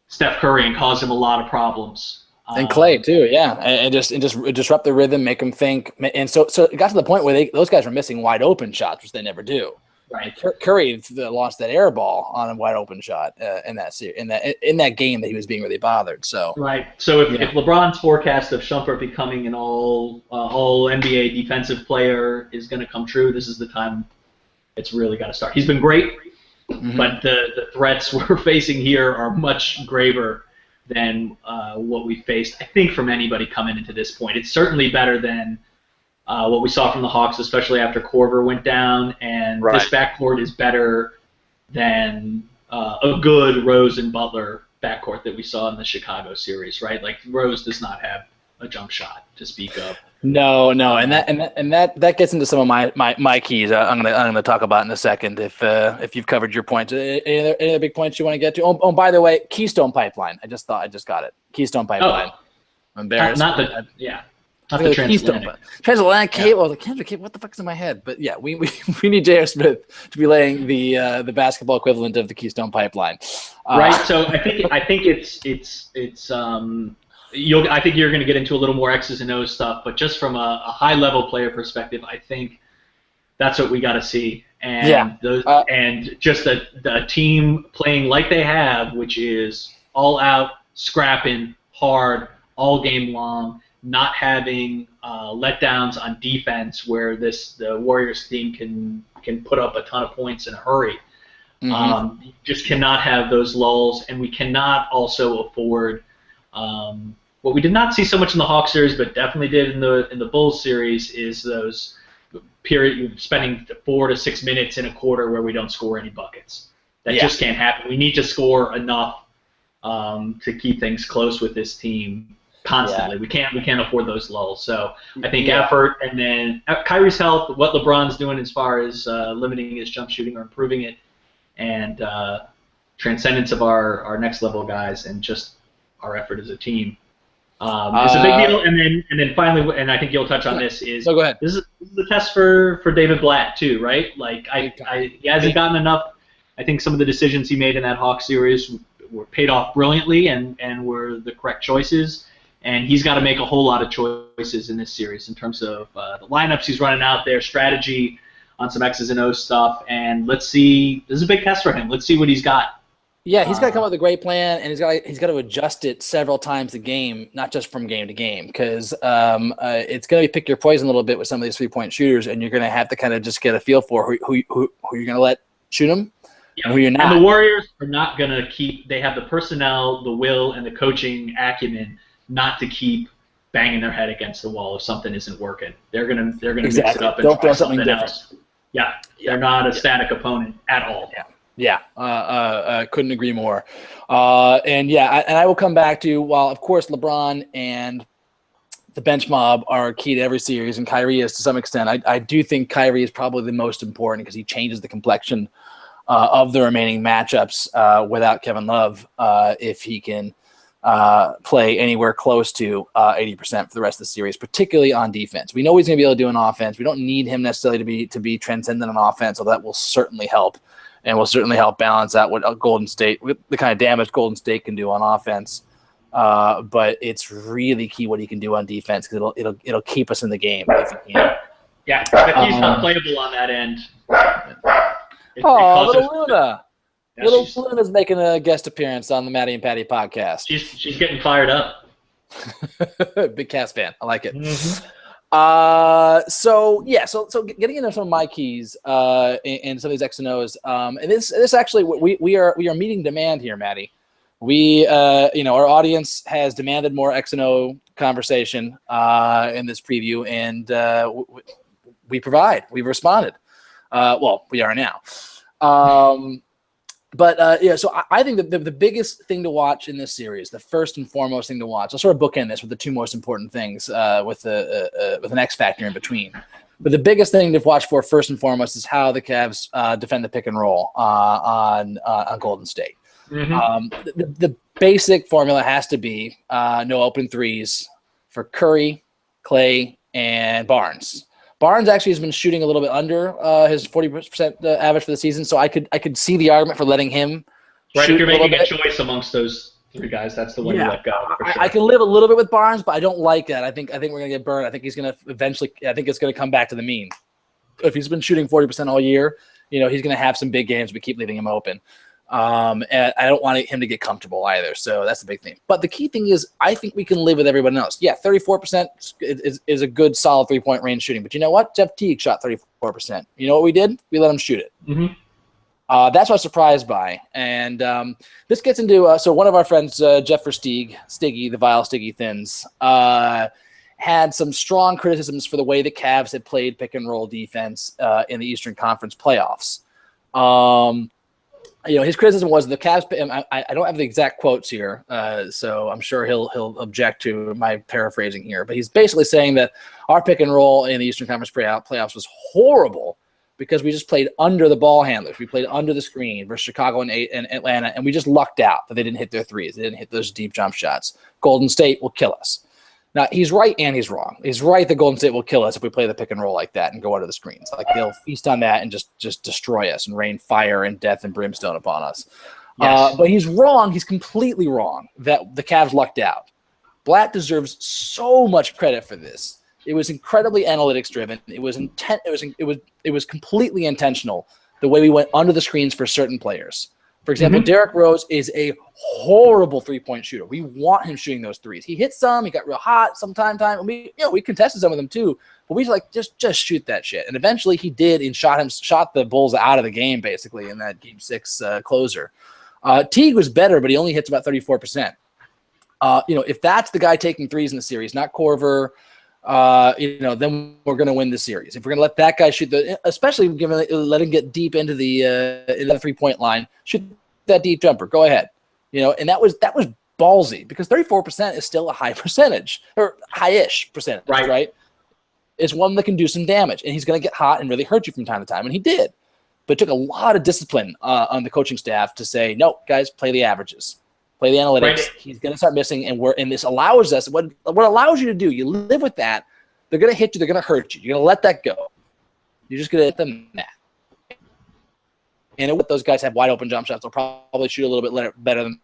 [SPEAKER 2] Steph Curry and cause him a lot of problems.
[SPEAKER 3] And Clay too, and just disrupt the rhythm, make them think. And so it got to the point where those guys were missing wide open shots, which they never do.
[SPEAKER 2] Right.
[SPEAKER 3] Curry lost that air ball on a wide open shot in that game that he was being really bothered. So
[SPEAKER 2] right. So if LeBron's forecast of Shumpert becoming an all NBA defensive player is going to come true, this is the time it's really got to start. He's been great, but the threats we're facing here are much graver than what we faced, I think, from anybody coming into this point. It's certainly better than what we saw from the Hawks, especially after Korver went down, and this backcourt is better than a good Rose and Butler backcourt that we saw in the Chicago series, right? Like, Rose does not have a jump shot to speak of.
[SPEAKER 3] No, and that gets into some of my keys. I'm gonna talk about in a second if you've covered your points. Any other big points you want to get to? Oh, by the way, Keystone Pipeline. I just got it. Keystone Pipeline. I'm embarrassed.
[SPEAKER 2] Not the
[SPEAKER 3] transatlantic cable. I was like, transatlantic cable. What the fuck's in my head? But yeah, we need J.R. Smith to be laying the basketball equivalent of the Keystone Pipeline.
[SPEAKER 2] Right. So I think it's I think you're going to get into a little more X's and O's stuff, but just from a high level player perspective, I think that's what we got to see. And and just the team playing like they have, which is all out, scrapping hard all game long. Not having letdowns on defense where the Warriors team can put up a ton of points in a hurry. You just cannot have those lulls, and we cannot also afford what we did not see so much in the Hawks series, but definitely did in the Bulls series, is those period spending 4 to 6 minutes in a quarter where we don't score any buckets. That just can't happen. We need to score enough to keep things close with this team constantly. Yeah. We can't afford those lulls. So I think effort, and then Kyrie's health, what LeBron's doing as far as limiting his jump shooting or improving it, and transcendence of our next level guys, and just our effort as a team. It's a big deal. And then finally, and I think you'll touch on this, is
[SPEAKER 1] go ahead.
[SPEAKER 2] This is the test for David Blatt too, right? Like he hasn't gotten enough. I think some of the decisions he made in that Hawks series were paid off brilliantly and were the correct choices. And he's got to make a whole lot of choices in this series in terms of the lineups he's running out there, strategy on some X's and O's stuff. And let's see. This is a big test for him. Let's see what he's got.
[SPEAKER 3] Yeah, he's got to come up with a great plan, and he's got to adjust it several times a game, not just from game to game, because it's going to be pick your poison a little bit with some of these 3-point shooters, and you're going to have to kind of just get a feel for who you're going to let shoot them, and who you're not.
[SPEAKER 2] And the Warriors are not going to keep. They have the personnel, the will, and the coaching acumen not to keep banging their head against the wall if something isn't working. They're going to mix it up and try something else. Yeah, they're not a static opponent at all.
[SPEAKER 3] Yeah, couldn't agree more. And I will come back to, while of course LeBron and the bench mob are key to every series, and Kyrie is to some extent. I do think Kyrie is probably the most important because he changes the complexion of the remaining matchups without Kevin Love if he can play anywhere close to 80% for the rest of the series, particularly on defense. We know he's going to be able to do an offense. We don't need him necessarily to be transcendent on offense, so that will certainly help. And will certainly help balance out what Golden State, the kind of damage Golden State can do on offense. But it's really key what he can do on defense, because it'll keep us in the game if he can.
[SPEAKER 2] Yeah, if he's not playable on that end.
[SPEAKER 3] Little Luna. Yeah, Little Luna's making a guest appearance on the Maddie and Patty podcast.
[SPEAKER 2] She's getting fired up.
[SPEAKER 3] Big Cavs fan. I like it.
[SPEAKER 2] Mm-hmm.
[SPEAKER 3] So getting into some of my keys and some of these X and O's, and this actually we are meeting demand here, Maddie. We our audience has demanded more X and O conversation in this preview, and we provide. We've responded. We are now. So I think that the biggest thing to watch in this series, the first and foremost thing to watch, I'll sort of bookend this with the two most important things with an X factor in between. But the biggest thing to watch for first and foremost is how the Cavs defend the pick and roll on Golden State. Mm-hmm. The basic formula has to be no open threes for Curry, Clay, and Barnes. Barnes actually has been shooting a little bit under his 40% average for the season, so I could see the argument for letting him
[SPEAKER 2] shoot
[SPEAKER 3] if
[SPEAKER 2] you're making a choice amongst those three guys, that's the one you let go. Sure.
[SPEAKER 3] I can live a little bit with Barnes, but I don't like that. I think we're gonna get burned. I think he's gonna eventually. I think it's gonna come back to the mean. If he's been shooting 40% all year, he's gonna have some big games. We keep leaving him open. And I don't want him to get comfortable either. So that's the big thing. But the key thing is, I think we can live with everyone else. Yeah, 34% is a good, solid 3-point range shooting. But you know what? Jeff Teague shot 34%. You know what we did? We let him shoot it.
[SPEAKER 2] Mm-hmm.
[SPEAKER 3] That's what I was surprised by. And this gets into so one of our friends, Jeff Stiggy, the Vile Stiggy Thins, had some strong criticisms for the way the Cavs had played pick and roll defense in the Eastern Conference playoffs. His criticism was the Cavs. I don't have the exact quotes here, so I'm sure he'll object to my paraphrasing here. But he's basically saying that our pick and roll in the Eastern Conference playoffs was horrible because we just played under the ball handlers. We played under the screen versus Chicago and Atlanta, and we just lucked out that they didn't hit their threes. They didn't hit those deep jump shots. Golden State will kill us. Now, he's right and he's wrong. He's right that Golden State will kill us if we play the pick and roll like that and go under the screens. Like, they'll feast on that and just destroy us and rain fire and death and brimstone upon us.
[SPEAKER 2] Yes.
[SPEAKER 3] But he's wrong. He's completely wrong that the Cavs lucked out. Blatt deserves so much credit for this. It was incredibly analytics driven. It was completely intentional the way we went under the screens for certain players. For example, Derrick Rose is a horrible 3-point shooter. We want him shooting those threes. He hit some. He got real hot sometime. And we contested some of them too. But we just shoot that shit. And eventually he did, and shot the Bulls out of the game basically in that Game 6 closer. Teague was better, but he only hits about 34%. If that's the guy taking threes in the series, not Korver, then we're going to win the series. If we're going to let that guy shoot especially let him get deep into the 3-point line, shoot that deep jumper. Go ahead. And that was ballsy because 34% is still a high percentage or high-ish percentage, right? It's one that can do some damage, and he's going to get hot and really hurt you from time to time, and he did. But it took a lot of discipline on the coaching staff to say, no, guys, play the averages. Play the analytics. Right. He's going to start missing, and this allows us what allows you to do. You live with that. They're going to hit you. They're going to hurt you. You're going to let that go. You're just going to hit them that. And those guys have wide open jump shots. They'll probably shoot a little bit better than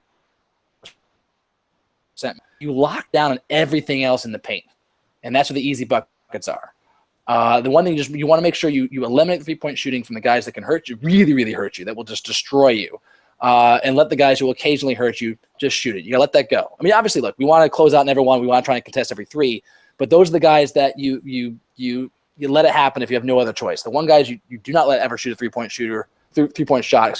[SPEAKER 3] you lock down on everything else in the paint, and that's where the easy buckets are. The one thing you want to make sure you eliminate the 3-point shooting from the guys that can hurt you, really, really hurt you, that will just destroy you. And let the guys who will occasionally hurt you just shoot it. You gotta let that go. I mean, obviously, look, we want to close out in every one. We want to try and contest every 3, but those are the guys that you let it happen if you have no other choice. The one guys you do not let ever shoot a 3-point shot,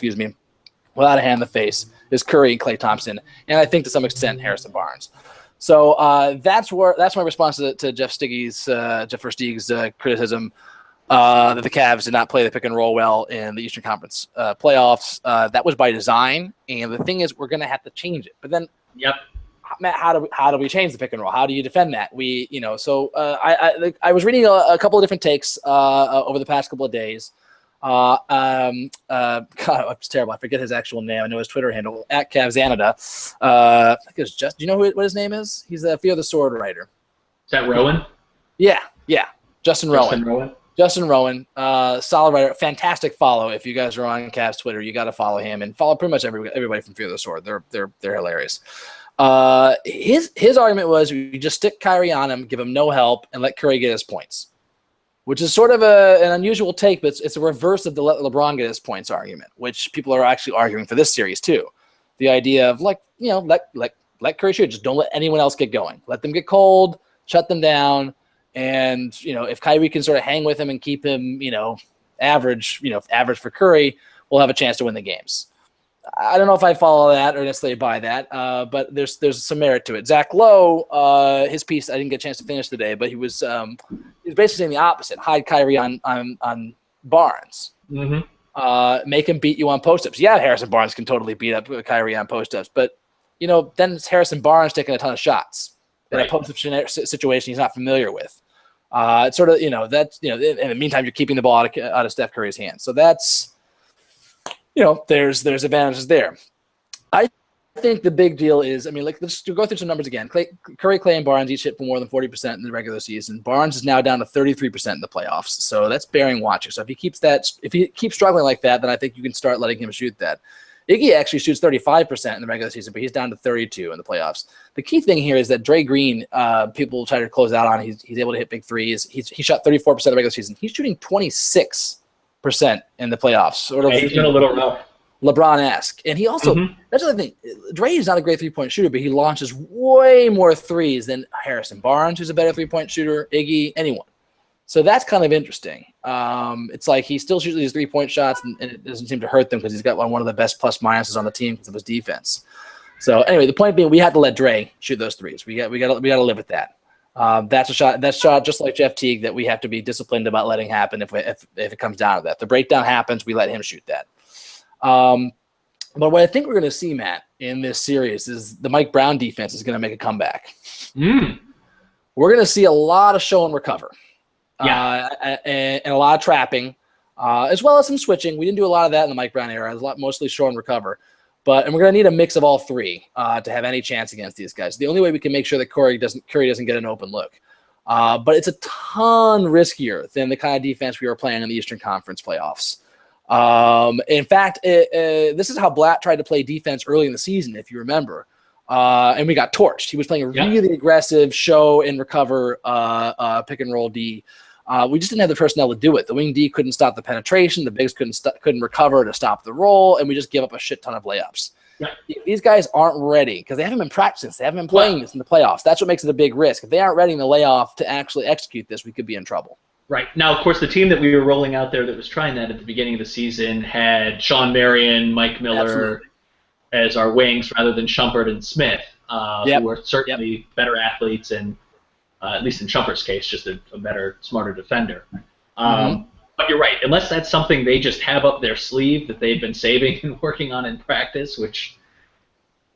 [SPEAKER 3] without a hand in the face is Curry and Klay Thompson, and I think to some extent Harrison Barnes. So that's my response to Jeff Versteeg's criticism. That the Cavs did not play the pick and roll well in the Eastern Conference playoffs. That was by design, and the thing is, we're going to have to change it. But then, Matt, how do we change the pick and roll? How do you defend that? I was reading a couple of different takes over the past couple of days. God, it's terrible. I forget his actual name. I know his Twitter handle at Cavsanada. I think it's do you know what his name is? He's the Fear the Sword writer.
[SPEAKER 2] Is that Rowan?
[SPEAKER 3] Yeah, Justin Rowan. Justin Rowan, solid writer, fantastic follow. If you guys are on Cavs Twitter, you got to follow him and follow pretty much everybody from Fear the Sword. They're hilarious. His argument was you just stick Kyrie on him, give him no help, and let Curry get his points, which is sort of an unusual take, but it's a reverse of the let LeBron get his points argument, which people are actually arguing for this series too. The idea of let Curry shoot, just don't let anyone else get going. Let them get cold, shut them down. And, if Kyrie can sort of hang with him and keep him, average for Curry, we'll have a chance to win the games. I don't know if I follow that or necessarily buy that, but there's some merit to it. Zach Lowe, his piece, I didn't get a chance to finish today, but he was basically saying the opposite. Hide Kyrie on Barnes. Mm-hmm. Make him beat you on post-ups. Yeah, Harrison Barnes can totally beat up Kyrie on post-ups, but, then it's Harrison Barnes taking a ton of shots. In a post-up situation he's not familiar with. It's sort of, in the meantime, you're keeping the ball out of Steph Curry's hands. So that's, there's advantages there. I think the big deal is, let's go through some numbers again. Curry, Klay, and Barnes each hit for more than 40% in the regular season. Barnes is now down to 33% in the playoffs. So that's bearing watching. So if he keeps struggling like that, then I think you can start letting him shoot that. Iggy actually shoots 35% in the regular season, but he's down to 32% in the playoffs. The key thing here is that Dre Green, people try to close out on. He's able to hit big threes. He shot 34% in the regular season. He's shooting 26% in the playoffs.
[SPEAKER 2] He's been a little rough.
[SPEAKER 3] LeBron-esque. And he also, that's the other thing, Dre is not a great three-point shooter, but he launches way more threes than Harrison Barnes, who's a better three-point shooter, Iggy, anyone. So that's kind of interesting. It's like he still shoots these 3-point shots, and it doesn't seem to hurt them because he's got one of the best plus-minuses on the team because of his defense. So anyway, the point being, we had to let Dre shoot those threes. We got to live with that. That's a shot just like Jeff Teague that we have to be disciplined about letting happen if it comes down to that. The breakdown happens, we let him shoot that. But what I think we're going to see, Matt, in this series is the Mike Brown defense is going to make a comeback. We're going to see a lot of show and recover. And a lot of trapping, as well as some switching. We didn't do a lot of that in the Mike Brown era. It was mostly show and recover. And we're going to need a mix of all three to have any chance against these guys. The only way we can make sure that Curry doesn't get an open look. But it's a ton riskier than the kind of defense we were playing in the Eastern Conference playoffs. In fact, this is how Blatt tried to play defense early in the season, if you remember. And we got torched. He was playing a really aggressive show and recover pick and roll D. We just didn't have the personnel to do it. The wing D couldn't stop the penetration. The bigs couldn't recover to stop the roll, and we just give up a shit ton of layups. If these guys aren't ready because they haven't been practicing, they haven't been playing this in the playoffs. That's what makes it a big risk. If they aren't ready in the layoff to actually execute this, we could be in trouble.
[SPEAKER 2] Right. Now, of course, the team that we were rolling out there that was trying that at the beginning of the season had Sean Marion, Mike Miller as our wings rather than Shumpert and Smith. who are certainly better athletes and, at least in Shumpert's case, just a better, smarter defender. But you're right. Unless that's something they just have up their sleeve that they've been saving and working on in practice, which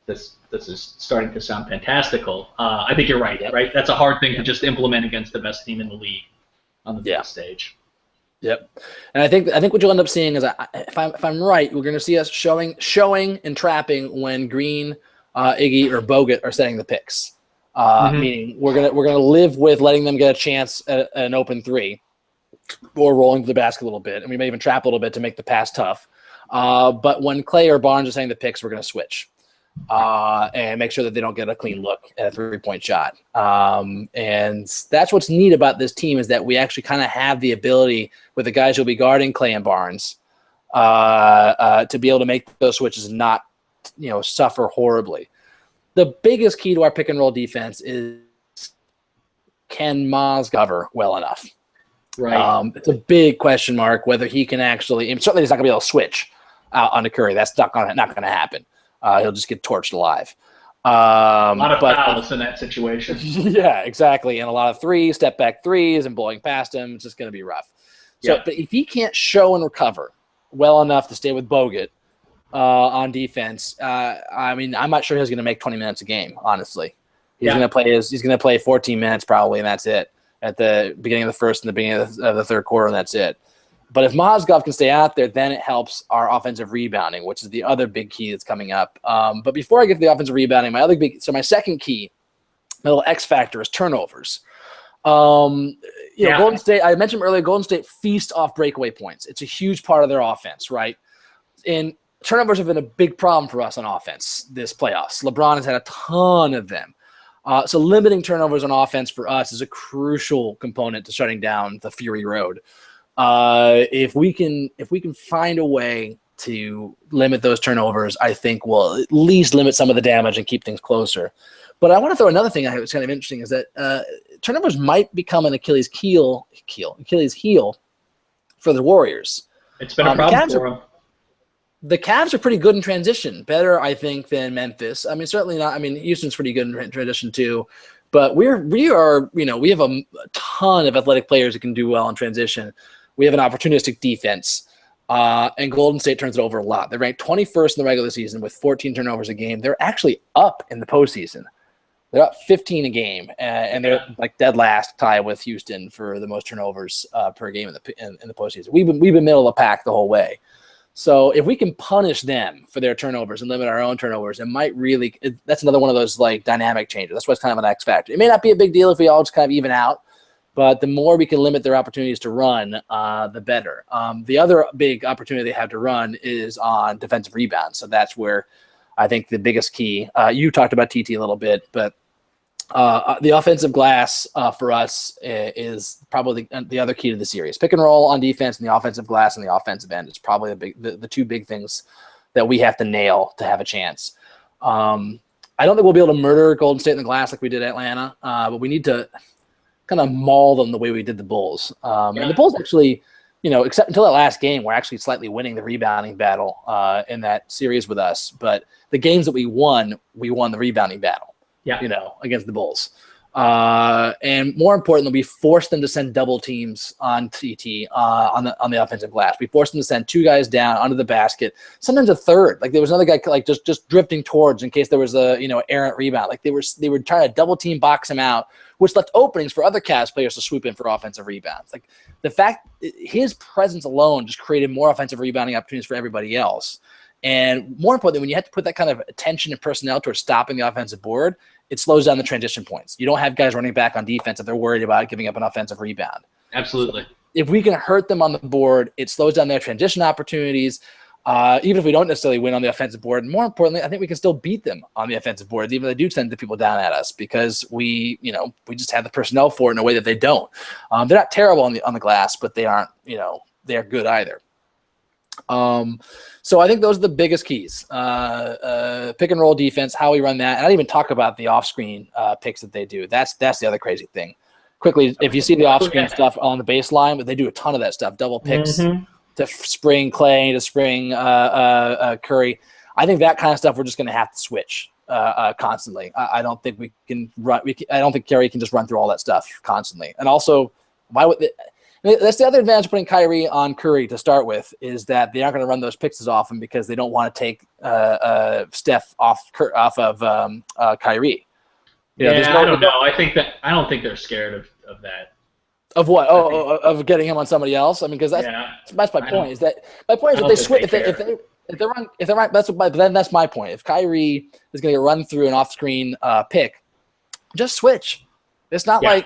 [SPEAKER 2] this is starting to sound fantastical. I think you're right. Right, that's a hard thing to just implement against the best team in the league on the biggest stage.
[SPEAKER 3] Yep, and I think what you'll end up seeing is, if I'm right, we're going to see us showing and trapping when Green, Iggy, or Bogut are setting the picks. Meaning we're gonna live with letting them get a chance at an open three, or rolling to the basket a little bit, and we may even trap a little bit to make the pass tough. But when Clay or Barnes are setting the picks, we're going to switch and make sure that they don't get a clean look at a three-point shot. And that's what's neat about this team, is that we actually kind of have the ability with the guys who'll be guarding Clay and Barnes to be able to make those switches and not, suffer horribly. The biggest key to our pick and roll defense is, can Maz cover well enough?
[SPEAKER 2] Right.
[SPEAKER 3] It's a big question mark whether he can actually. Certainly, he's not going to be able to switch out onto Curry. That's not going to happen. He'll just get torched alive.
[SPEAKER 2] A lot of fouls in that situation.
[SPEAKER 3] Yeah, exactly. And a lot of threes, step back threes, and blowing past him. It's just going to be rough. So, but if he can't show and recover well enough to stay with Bogut on defense, I'm not sure he's going to make 20 minutes a game. Honestly, he's going to play 14 minutes probably, and that's it. At the beginning of the first and the beginning of the third quarter, and that's it. But if Mozgov can stay out there, then it helps our offensive rebounding, which is the other big key that's coming up. But before I get to the offensive rebounding, my second key, my little X factor, is turnovers. Golden State, I mentioned earlier, Golden State feast off breakaway points. It's a huge part of their offense, right? And turnovers have been a big problem for us on offense this playoffs. LeBron has had a ton of them. So limiting turnovers on offense for us is a crucial component to shutting down the Fury Road. If we can find a way to limit those turnovers, I think we'll at least limit some of the damage and keep things closer. But I want to throw another thing I think was kind of interesting, is that turnovers might become an Achilles heel for the Warriors.
[SPEAKER 2] It's been a problem for them.
[SPEAKER 3] The Cavs are pretty good in transition, better, I think, than Memphis. Certainly not. Houston's pretty good in transition too, but we have a ton of athletic players that can do well in transition. We have an opportunistic defense, and Golden State turns it over a lot. They're ranked 21st in the regular season with 14 turnovers a game. They're actually up in the postseason. They're up 15 a game, and they're like dead last, tie with Houston for the most turnovers per game in the postseason. We've been middle of the pack the whole way. So if we can punish them for their turnovers and limit our own turnovers, that's another one of those like dynamic changes. That's what's kind of an X factor. It may not be a big deal if we all just kind of even out, but the more we can limit their opportunities to run, the better. The other big opportunity they have to run is on defensive rebounds. So that's where I think the biggest key. You talked about TT a little bit, but the offensive glass for us is probably the other key to the series. Pick and roll on defense, and the offensive glass and the offensive end is probably the two big things that we have to nail to have a chance. I don't think we'll be able to murder Golden State in the glass like we did Atlanta, but we need to kind of maul them the way we did the Bulls. And the Bulls actually, except until that last game, we're actually slightly winning the rebounding battle in that series with us. But the games that we won the rebounding battle. Against the Bulls. And more importantly, we forced them to send double teams on TT on the offensive glass. We forced them to send two guys down under the basket, sometimes a third. Like there was another guy like just drifting towards in case there was a errant rebound. Like they were trying to double team box him out, which left openings for other Cavs players to swoop in for offensive rebounds. Like the fact his presence alone just created more offensive rebounding opportunities for everybody else. And more importantly, when you have to put that kind of attention and personnel towards stopping the offensive board, it slows down the transition points. You don't have guys running back on defense if they're worried about giving up an offensive rebound.
[SPEAKER 2] Absolutely.
[SPEAKER 3] So if we can hurt them on the board, it slows down their transition opportunities, even if we don't necessarily win on the offensive board. And more importantly, I think we can still beat them on the offensive boards, even if they do send the people down at us, because we just have the personnel for it in a way that they don't. They're not terrible on the glass, but they aren't, they're good either. So I think those are the biggest keys. Pick and roll defense, how we run that. And I didn't even talk about the off-screen picks that they do. That's the other crazy thing. Quickly, if you see the off-screen stuff on the baseline, but they do a ton of that stuff. Double picks to spring Clay, to spring Curry. I think that kind of stuff we're just going to have to switch constantly. I don't think we can run. I don't think Kyrie can just run through all that stuff constantly. And also, why would that's the other advantage of putting Kyrie on Curry to start with, is that they aren't going to run those picks as often because they don't want to take Steph off of Kyrie.
[SPEAKER 2] I don't know. I don't think they're scared of that.
[SPEAKER 3] Of what? Of getting him on somebody else. I mean, because that's my point. Is that my point is if they switch, if they run, that's my point. If Kyrie is going to get run through an off-screen pick, just switch. It's not like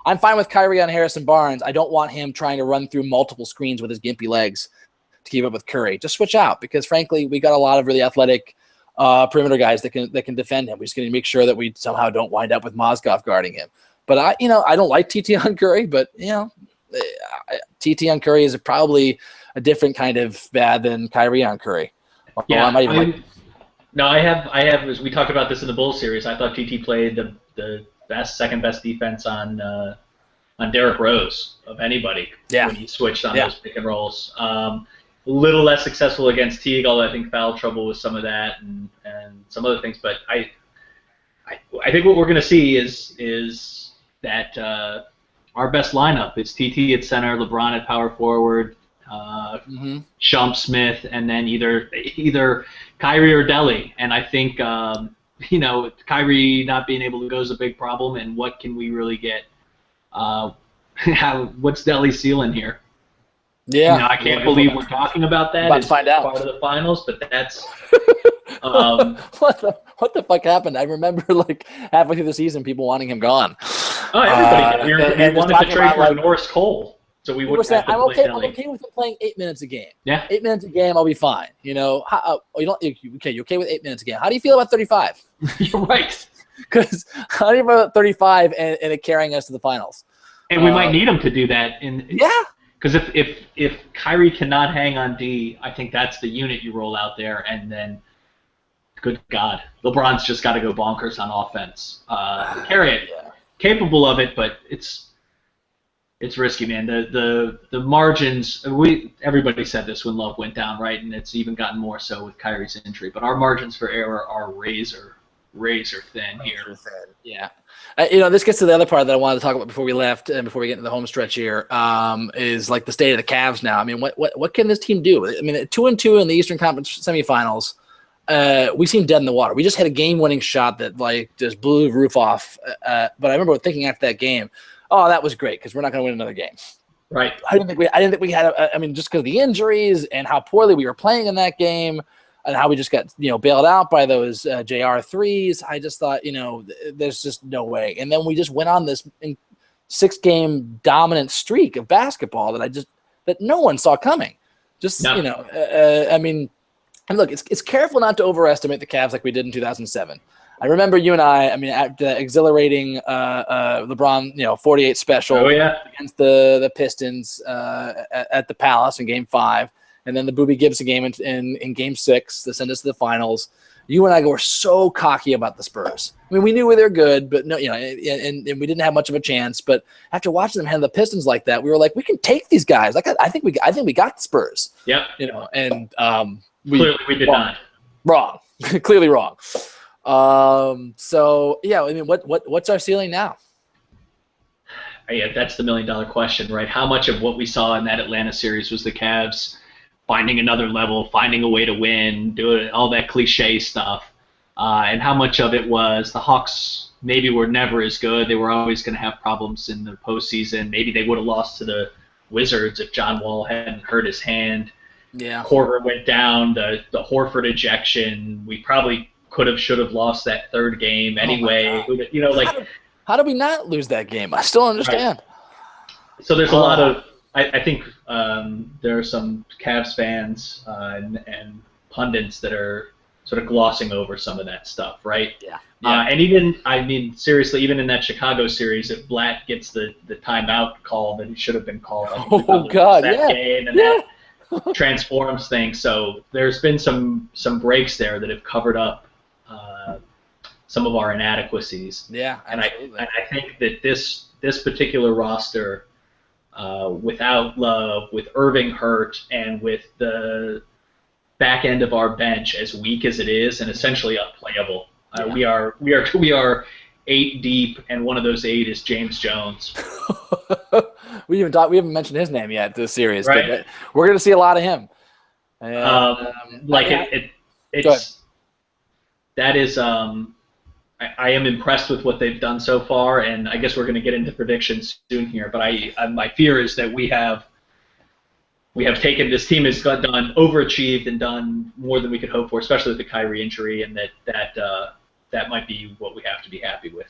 [SPEAKER 3] I'm fine with Kyrie on Harrison Barnes. I don't want him trying to run through multiple screens with his gimpy legs to keep up with Curry. Just switch out because, frankly, we got a lot of really athletic perimeter guys that can defend him. We're just going to make sure that we somehow don't wind up with Mozgov guarding him. But I don't like TT on Curry, but TT on Curry is probably a different kind of bad than Kyrie on Curry.
[SPEAKER 2] Yeah, I have. As we talked about this in the Bulls series, I thought TT played the second best defense on Derrick Rose of anybody when he switched on those pick and rolls. A little less successful against Teague, although I think foul trouble with some of that and some other things. But I think what we're going to see is that our best lineup is TT at center, LeBron at power forward, Shump, Smith, and then either Kyrie or Delly. And I think Kyrie not being able to go is a big problem. And what can we really get? What's Delly's ceiling here?
[SPEAKER 3] Yeah,
[SPEAKER 2] I can't believe we're talking about that.
[SPEAKER 3] About to find out.
[SPEAKER 2] Part of the finals, but that's
[SPEAKER 3] what the fuck happened? I remember like halfway through the season, people wanting him gone.
[SPEAKER 2] Oh, everybody did. We wanted to trade for Norris Cole, so we wouldn't have to play Delly.
[SPEAKER 3] I'm okay with him playing 8 minutes a game.
[SPEAKER 2] Yeah,
[SPEAKER 3] 8 minutes a game, I'll be fine. You're okay with 8 minutes a game. How do you feel about 35?
[SPEAKER 2] You're right.
[SPEAKER 3] Because how do you feel about 35 and it carrying us to the finals?
[SPEAKER 2] And we might need him to do that.
[SPEAKER 3] Yeah.
[SPEAKER 2] Because if Kyrie cannot hang on D, I think that's the unit you roll out there, and then, good God, LeBron's just got to go bonkers on offense. Carry it, capable of it, but it's risky, man. The margins. Everybody said this when Love went down, right? And it's even gotten more so with Kyrie's injury. But our margins for error are razor thin here.
[SPEAKER 3] Yeah. This gets to the other part that I wanted to talk about before we left and before we get into the home stretch here, is like the state of the Cavs now. I mean, what can this team do? I mean, 2-2 in the Eastern Conference semifinals, we seem dead in the water. We just had a game-winning shot that like just blew the roof off. But I remember thinking after that game, oh, that was great because we're not going to win another game.
[SPEAKER 2] Right.
[SPEAKER 3] I didn't think we had. Just because of the injuries and how poorly we were playing in that game. And how we just got bailed out by those JR threes. I just thought there's just no way. And then we just went on this 6-game dominant streak of basketball that no one saw coming. And look, it's careful not to overestimate the Cavs like we did in 2007. I remember you and I at the exhilarating LeBron 48 special against the Pistons at the Palace in Game 5. And then the Boobie Gibson game in Game 6 to send us to the finals. You and I were so cocky about the Spurs. I mean, we knew they were good, but no, and we didn't have much of a chance. But after watching them handle the Pistons like that, we were like, we can take these guys. Like, I think we got the Spurs.
[SPEAKER 2] Yeah.
[SPEAKER 3] And
[SPEAKER 2] clearly we did not.
[SPEAKER 3] Wrong. Clearly wrong. So yeah, I mean, what's our ceiling now?
[SPEAKER 2] Yeah, that's the $1 million question, right? How much of what we saw in that Atlanta series was the Cavs finding another level, finding a way to win, doing all that cliche stuff, and how much of it was the Hawks maybe were never as good. They were always going to have problems in the postseason. Maybe they would have lost to the Wizards if John Wall hadn't hurt his hand.
[SPEAKER 3] Yeah.
[SPEAKER 2] Korver went down, the Horford ejection. We probably should have lost that third game anyway.
[SPEAKER 3] How did we not lose that game? I still understand.
[SPEAKER 2] Right. So there's a lot of I think there are some Cavs fans and pundits that are sort of glossing over some of that stuff, right?
[SPEAKER 3] Yeah.
[SPEAKER 2] And even, seriously, even in that Chicago series, if Blatt gets the timeout call that he should have been called, game, and that transforms things. So there's been some breaks there that have covered up some of our inadequacies.
[SPEAKER 3] Yeah,
[SPEAKER 2] absolutely. And I think that this particular roster, without Love, with Irving hurt, and with the back end of our bench as weak as it is and essentially unplayable. We are 8 deep, and one of those 8 is James Jones.
[SPEAKER 3] We haven't mentioned his name yet this series,
[SPEAKER 2] right?
[SPEAKER 3] But we're going to see a lot of him. And,
[SPEAKER 2] I am impressed with what they've done so far, and I guess we're going to get into predictions soon here. But my fear is that we have taken, this team has overachieved and done more than we could hope for, especially with the Kyrie injury, and that might be what we have to be happy with.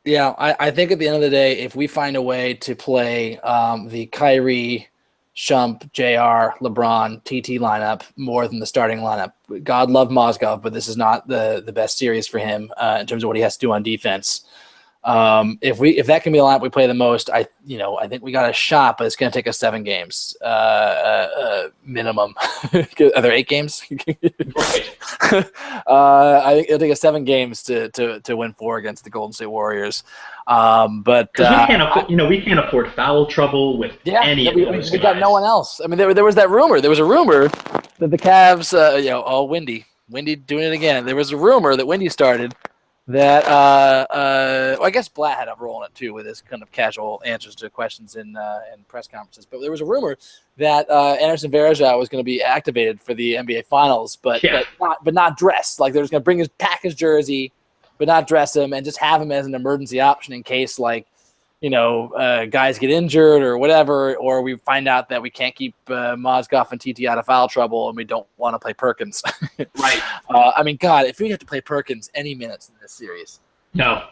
[SPEAKER 3] Yeah, I think at the end of the day, if we find a way to play the Kyrie, Shump, JR, LeBron, TT lineup more than the starting lineup, God love Mozgov, but this is not the best series for him in terms of what he has to do on defense. If that can be the lineup we play the most, I think we got a shot, but it's going to take us 7 games minimum. Are there 8 games? I think it'll take us 7 games to win 4 against the Golden State Warriors. But
[SPEAKER 2] we can't afford foul trouble with any of those guys.
[SPEAKER 3] We got no one else. I mean, there was that rumor. There was a rumor that the Cavs, Windy doing it again. There was a rumor that Windy started that I guess Blatt had a role in it too with his kind of casual answers to questions in press conferences. But there was a rumor that Anderson Varejao was going to be activated for the NBA Finals, but not dressed. Like they're just going to pack his jersey, but not dress him, and just have him as an emergency option in case guys get injured or whatever, or we find out that we can't keep Mozgov and TT out of foul trouble and we don't want to play Perkins.
[SPEAKER 2] Right.
[SPEAKER 3] God, if we have to play Perkins any minutes in this series.
[SPEAKER 2] No,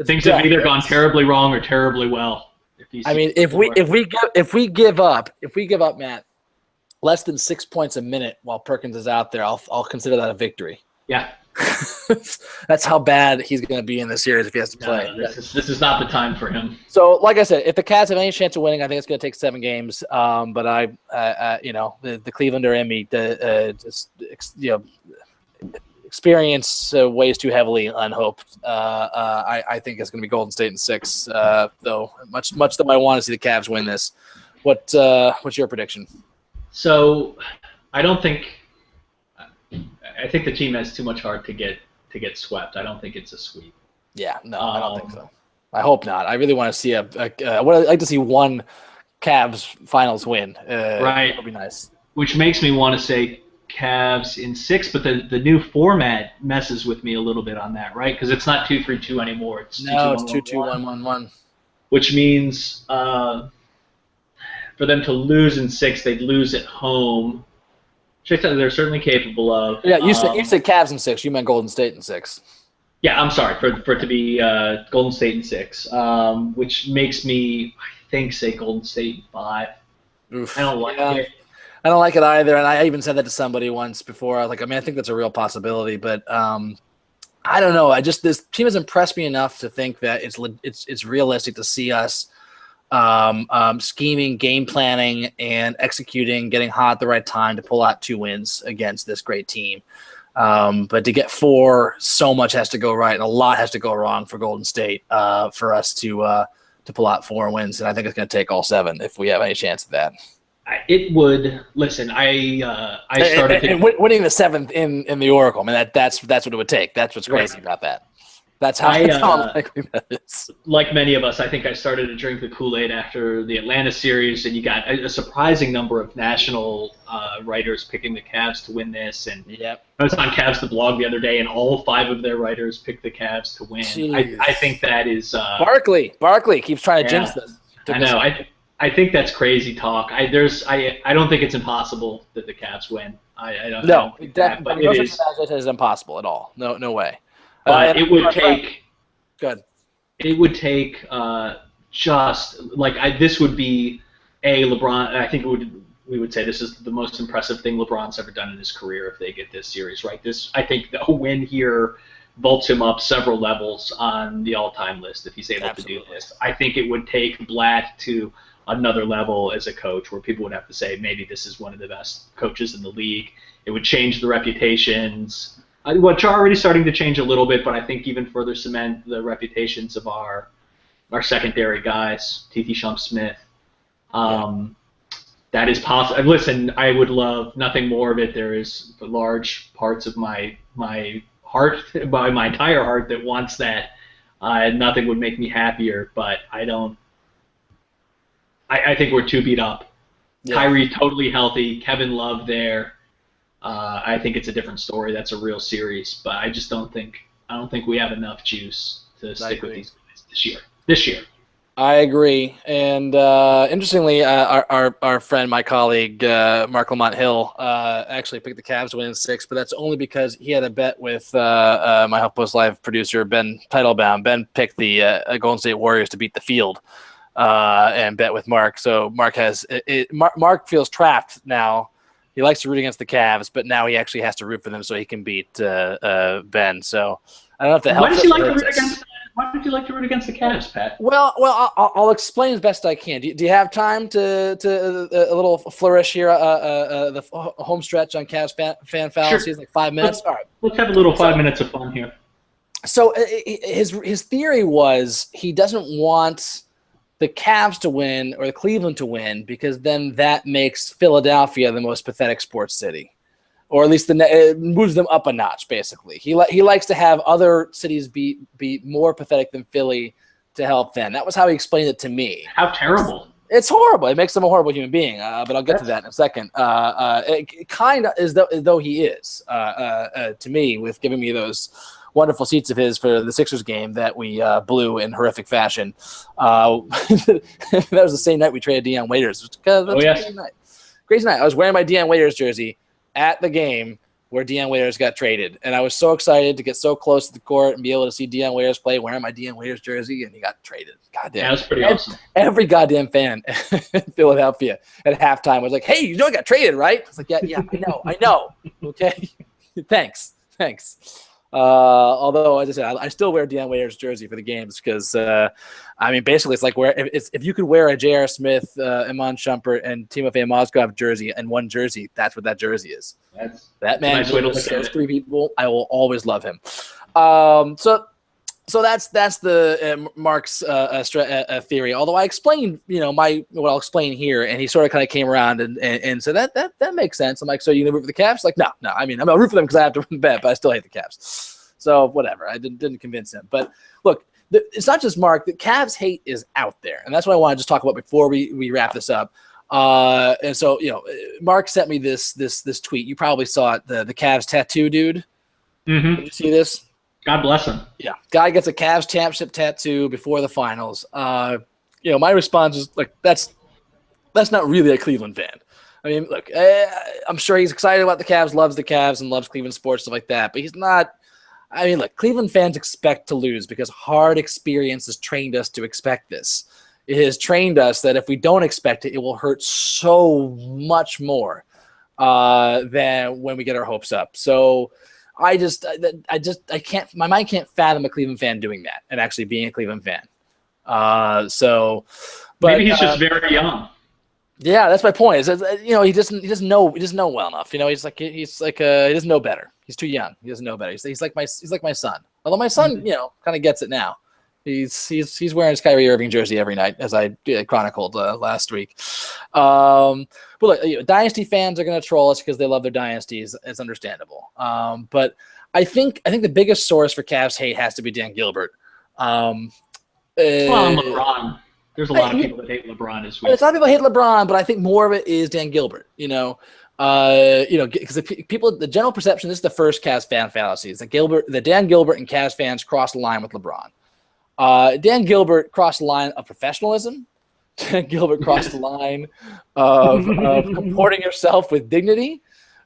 [SPEAKER 2] things have either gone terribly wrong or terribly well.
[SPEAKER 3] If we give up, Matt, less than 6 points a minute while Perkins is out there, I'll consider that a victory.
[SPEAKER 2] Yeah.
[SPEAKER 3] That's how bad he's going to be in this series if he has to play.
[SPEAKER 2] This is not the time for him.
[SPEAKER 3] So, like I said, if the Cavs have any chance of winning, I think it's going to take 7 games. But the Clevelander in me, experience weighs too heavily on hope. I think it's going to be Golden State in 6. Though much though I want to see the Cavs win this. What's your prediction?
[SPEAKER 2] So, I think the team has too much heart to get swept. I don't think it's a sweep.
[SPEAKER 3] Yeah, no, I don't think so. I hope not. I really want to see I would like to see one Cavs finals win.
[SPEAKER 2] Right.
[SPEAKER 3] That'd be nice.
[SPEAKER 2] Which makes me want to say Cavs in 6, but the new format messes with me a little bit on that, right? Because it's not 2-3-2 anymore. It's
[SPEAKER 3] 2-2-1-1-1.
[SPEAKER 2] Which means for them to lose in 6, they'd lose at home. They're certainly capable of.
[SPEAKER 3] Yeah, you said Cavs in 6. You meant Golden State in 6.
[SPEAKER 2] Yeah, I'm sorry for it to be Golden State in 6, which makes me say Golden State in 5.
[SPEAKER 3] Oof.
[SPEAKER 2] I don't like it.
[SPEAKER 3] I don't like it either, and I even said that to somebody once before. I was like, I think that's a real possibility, but I don't know. This team has impressed me enough to think that it's realistic to see us scheming, game planning, and executing, getting hot at the right time to pull out 2 wins against this great team. But to get 4, so much has to go right, and a lot has to go wrong for Golden State for us to pull out 4 wins. And I think it's going to take all 7 if we have any chance of that.
[SPEAKER 2] It would. Listen, I started
[SPEAKER 3] winning the 7th in the Oracle. I mean, that's what it would take. That's what's crazy about that. That's how unlikely that is.
[SPEAKER 2] Like many of us, I think I started to drink the Kool-Aid after the Atlanta series, and you got a surprising number of national writers picking the Cavs to win this. And I was on Cavs the blog the other day, and all 5 of their writers picked the Cavs to win. I think that is
[SPEAKER 3] Barkley keeps trying to jinx this.
[SPEAKER 2] I know. I think that's crazy talk. I don't think it's impossible that the Cavs win. I don't know.
[SPEAKER 3] Definitely. But it is impossible at all. No way.
[SPEAKER 2] But it would take.
[SPEAKER 3] Good.
[SPEAKER 2] It would take this would be LeBron. I think we would say this is the most impressive thing LeBron's ever done in his career if they get this series right. I think a win here vaults him up several levels on the all-time list if he's able to do this. I think it would take Blatt to another level as a coach where people would have to say maybe this is one of the best coaches in the league. It would change the reputations. Which are already starting to change a little bit, but I think even further cement the reputations of our secondary guys, TT Shump Smith. That is possible. Listen, I would love nothing more of it. There is large parts of my heart, my entire heart, that wants that. Nothing would make me happier, but I don't. I think we're too beat up. Yeah. Kyrie totally healthy. Kevin Love there. I think it's a different story. That's a real series, but I just don't think we have enough juice to stick with these guys this year.
[SPEAKER 3] I agree. And interestingly, our friend, my colleague, Mark Lamont Hill, actually picked the Cavs to win in 6, but that's only because he had a bet with my HuffPost Live producer, Ben Teitelbaum. Ben picked the Golden State Warriors to beat the field and bet with Mark. So Mark Mark feels trapped now. He likes to root against the Cavs, but now he actually has to root for them so he can beat Ben. So I don't know if that helps.
[SPEAKER 2] Why did you like to root against the Cavs, Pat?
[SPEAKER 3] Well, I'll explain as best I can. Do you have time to a little flourish here? The home stretch on Cavs fan fallacies, like 5 minutes. All right,
[SPEAKER 2] let's have a little 5 minutes of fun here.
[SPEAKER 3] So his theory was he doesn't want the Cavs to win or the Cleveland to win because then that makes Philadelphia the most pathetic sports city. Or at least it moves them up a notch, basically. He likes to have other cities be more pathetic than Philly to help them. That was how he explained it to me.
[SPEAKER 2] How terrible.
[SPEAKER 3] It's horrible. It makes him a horrible human being, but I'll get to that in a second. It kind of is though he is, to me, with giving me those wonderful seats of his for the Sixers game that we blew in horrific fashion. That was the same night we traded Deion Waiters. Crazy night. Crazy night. I was wearing my Deion Waiters jersey at the game where Deion Waiters got traded. And I was so excited to get so close to the court and be able to see Deion Waiters play wearing my Deion Waiters jersey, and he got traded. Goddamn.
[SPEAKER 2] That was pretty awesome.
[SPEAKER 3] Every goddamn fan in Philadelphia at halftime was like, hey, you know I got traded, right? I was like, yeah, I know. Okay. Thanks. Although, as I said, I still wear Deion Waiters jersey for the games because, basically it's like if you could wear a J.R. Smith, Iman Shumpert, and Timofey Mozgov jersey in one jersey, that's what that jersey is. That man,
[SPEAKER 2] nice way to look
[SPEAKER 3] those
[SPEAKER 2] at it.
[SPEAKER 3] 3 people, I will always love him. So that's the Mark's theory. Although I explained, what I'll explain here, and he sort of kind of came around and said that makes sense. I'm like, so you gonna root for the Cavs? Like, no. I mean, I'm gonna root for them because I have to win the bet, but I still hate the Cavs. So whatever. I didn't convince him. But look, it's not just Mark. The Cavs hate is out there, and that's what I want to just talk about before we wrap this up. And so Mark sent me this tweet. You probably saw it. The Cavs tattoo dude.
[SPEAKER 2] Mm-hmm.
[SPEAKER 3] Did you see this?
[SPEAKER 2] God bless him.
[SPEAKER 3] Yeah. Guy gets a Cavs championship tattoo before the finals. My response is like, that's not really a Cleveland fan. I mean, look, I'm sure he's excited about the Cavs, loves the Cavs, and loves Cleveland sports, stuff like that. But he's not. I mean, look, Cleveland fans expect to lose because hard experience has trained us to expect this. It has trained us that if we don't expect it, it will hurt so much more than when we get our hopes up. So I can't. My mind can't fathom a Cleveland fan doing that and actually being a Cleveland fan. But
[SPEAKER 2] maybe he's just very young.
[SPEAKER 3] Yeah, that's my point. He doesn't know well enough. He doesn't know better. He's too young. He doesn't know better. He's like my son. Although my son, kind of gets it now. He's wearing his Kyrie Irving jersey every night, as I chronicled last week. But look, dynasty fans are going to troll us because they love their dynasties. It's understandable. But I think the biggest source for Cavs hate has to be Dan Gilbert.
[SPEAKER 2] LeBron. There's a lot of people that hate LeBron as well.
[SPEAKER 3] There's a lot of people hate LeBron, but I think more of it is Dan Gilbert. Because the general perception, this is the first Cavs fan fallacy, is that Dan Gilbert and Cavs fans cross the line with LeBron. Dan Gilbert crossed the line of professionalism. Dan Gilbert crossed the line of comporting yourself with dignity.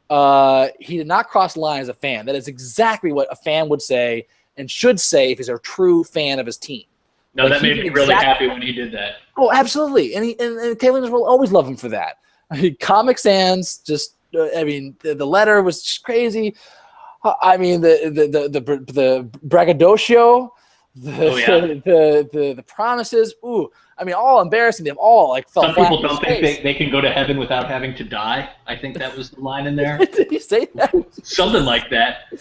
[SPEAKER 3] He did not cross the line as a fan. That is exactly what a fan would say and should say if he's a true fan of his team.
[SPEAKER 2] No, that made me really happy when he did that.
[SPEAKER 3] Oh, absolutely. And Clevelanders will always love him for that. I mean, Comic Sans the letter was just crazy. I mean, the braggadocio, the promises. Ooh, I mean, all embarrassing. They've all fell
[SPEAKER 2] Some
[SPEAKER 3] flat
[SPEAKER 2] people
[SPEAKER 3] in his
[SPEAKER 2] don't think
[SPEAKER 3] face.
[SPEAKER 2] they can go to heaven without having to die. I think that was the line in there.
[SPEAKER 3] Did you say that?
[SPEAKER 2] Something like that.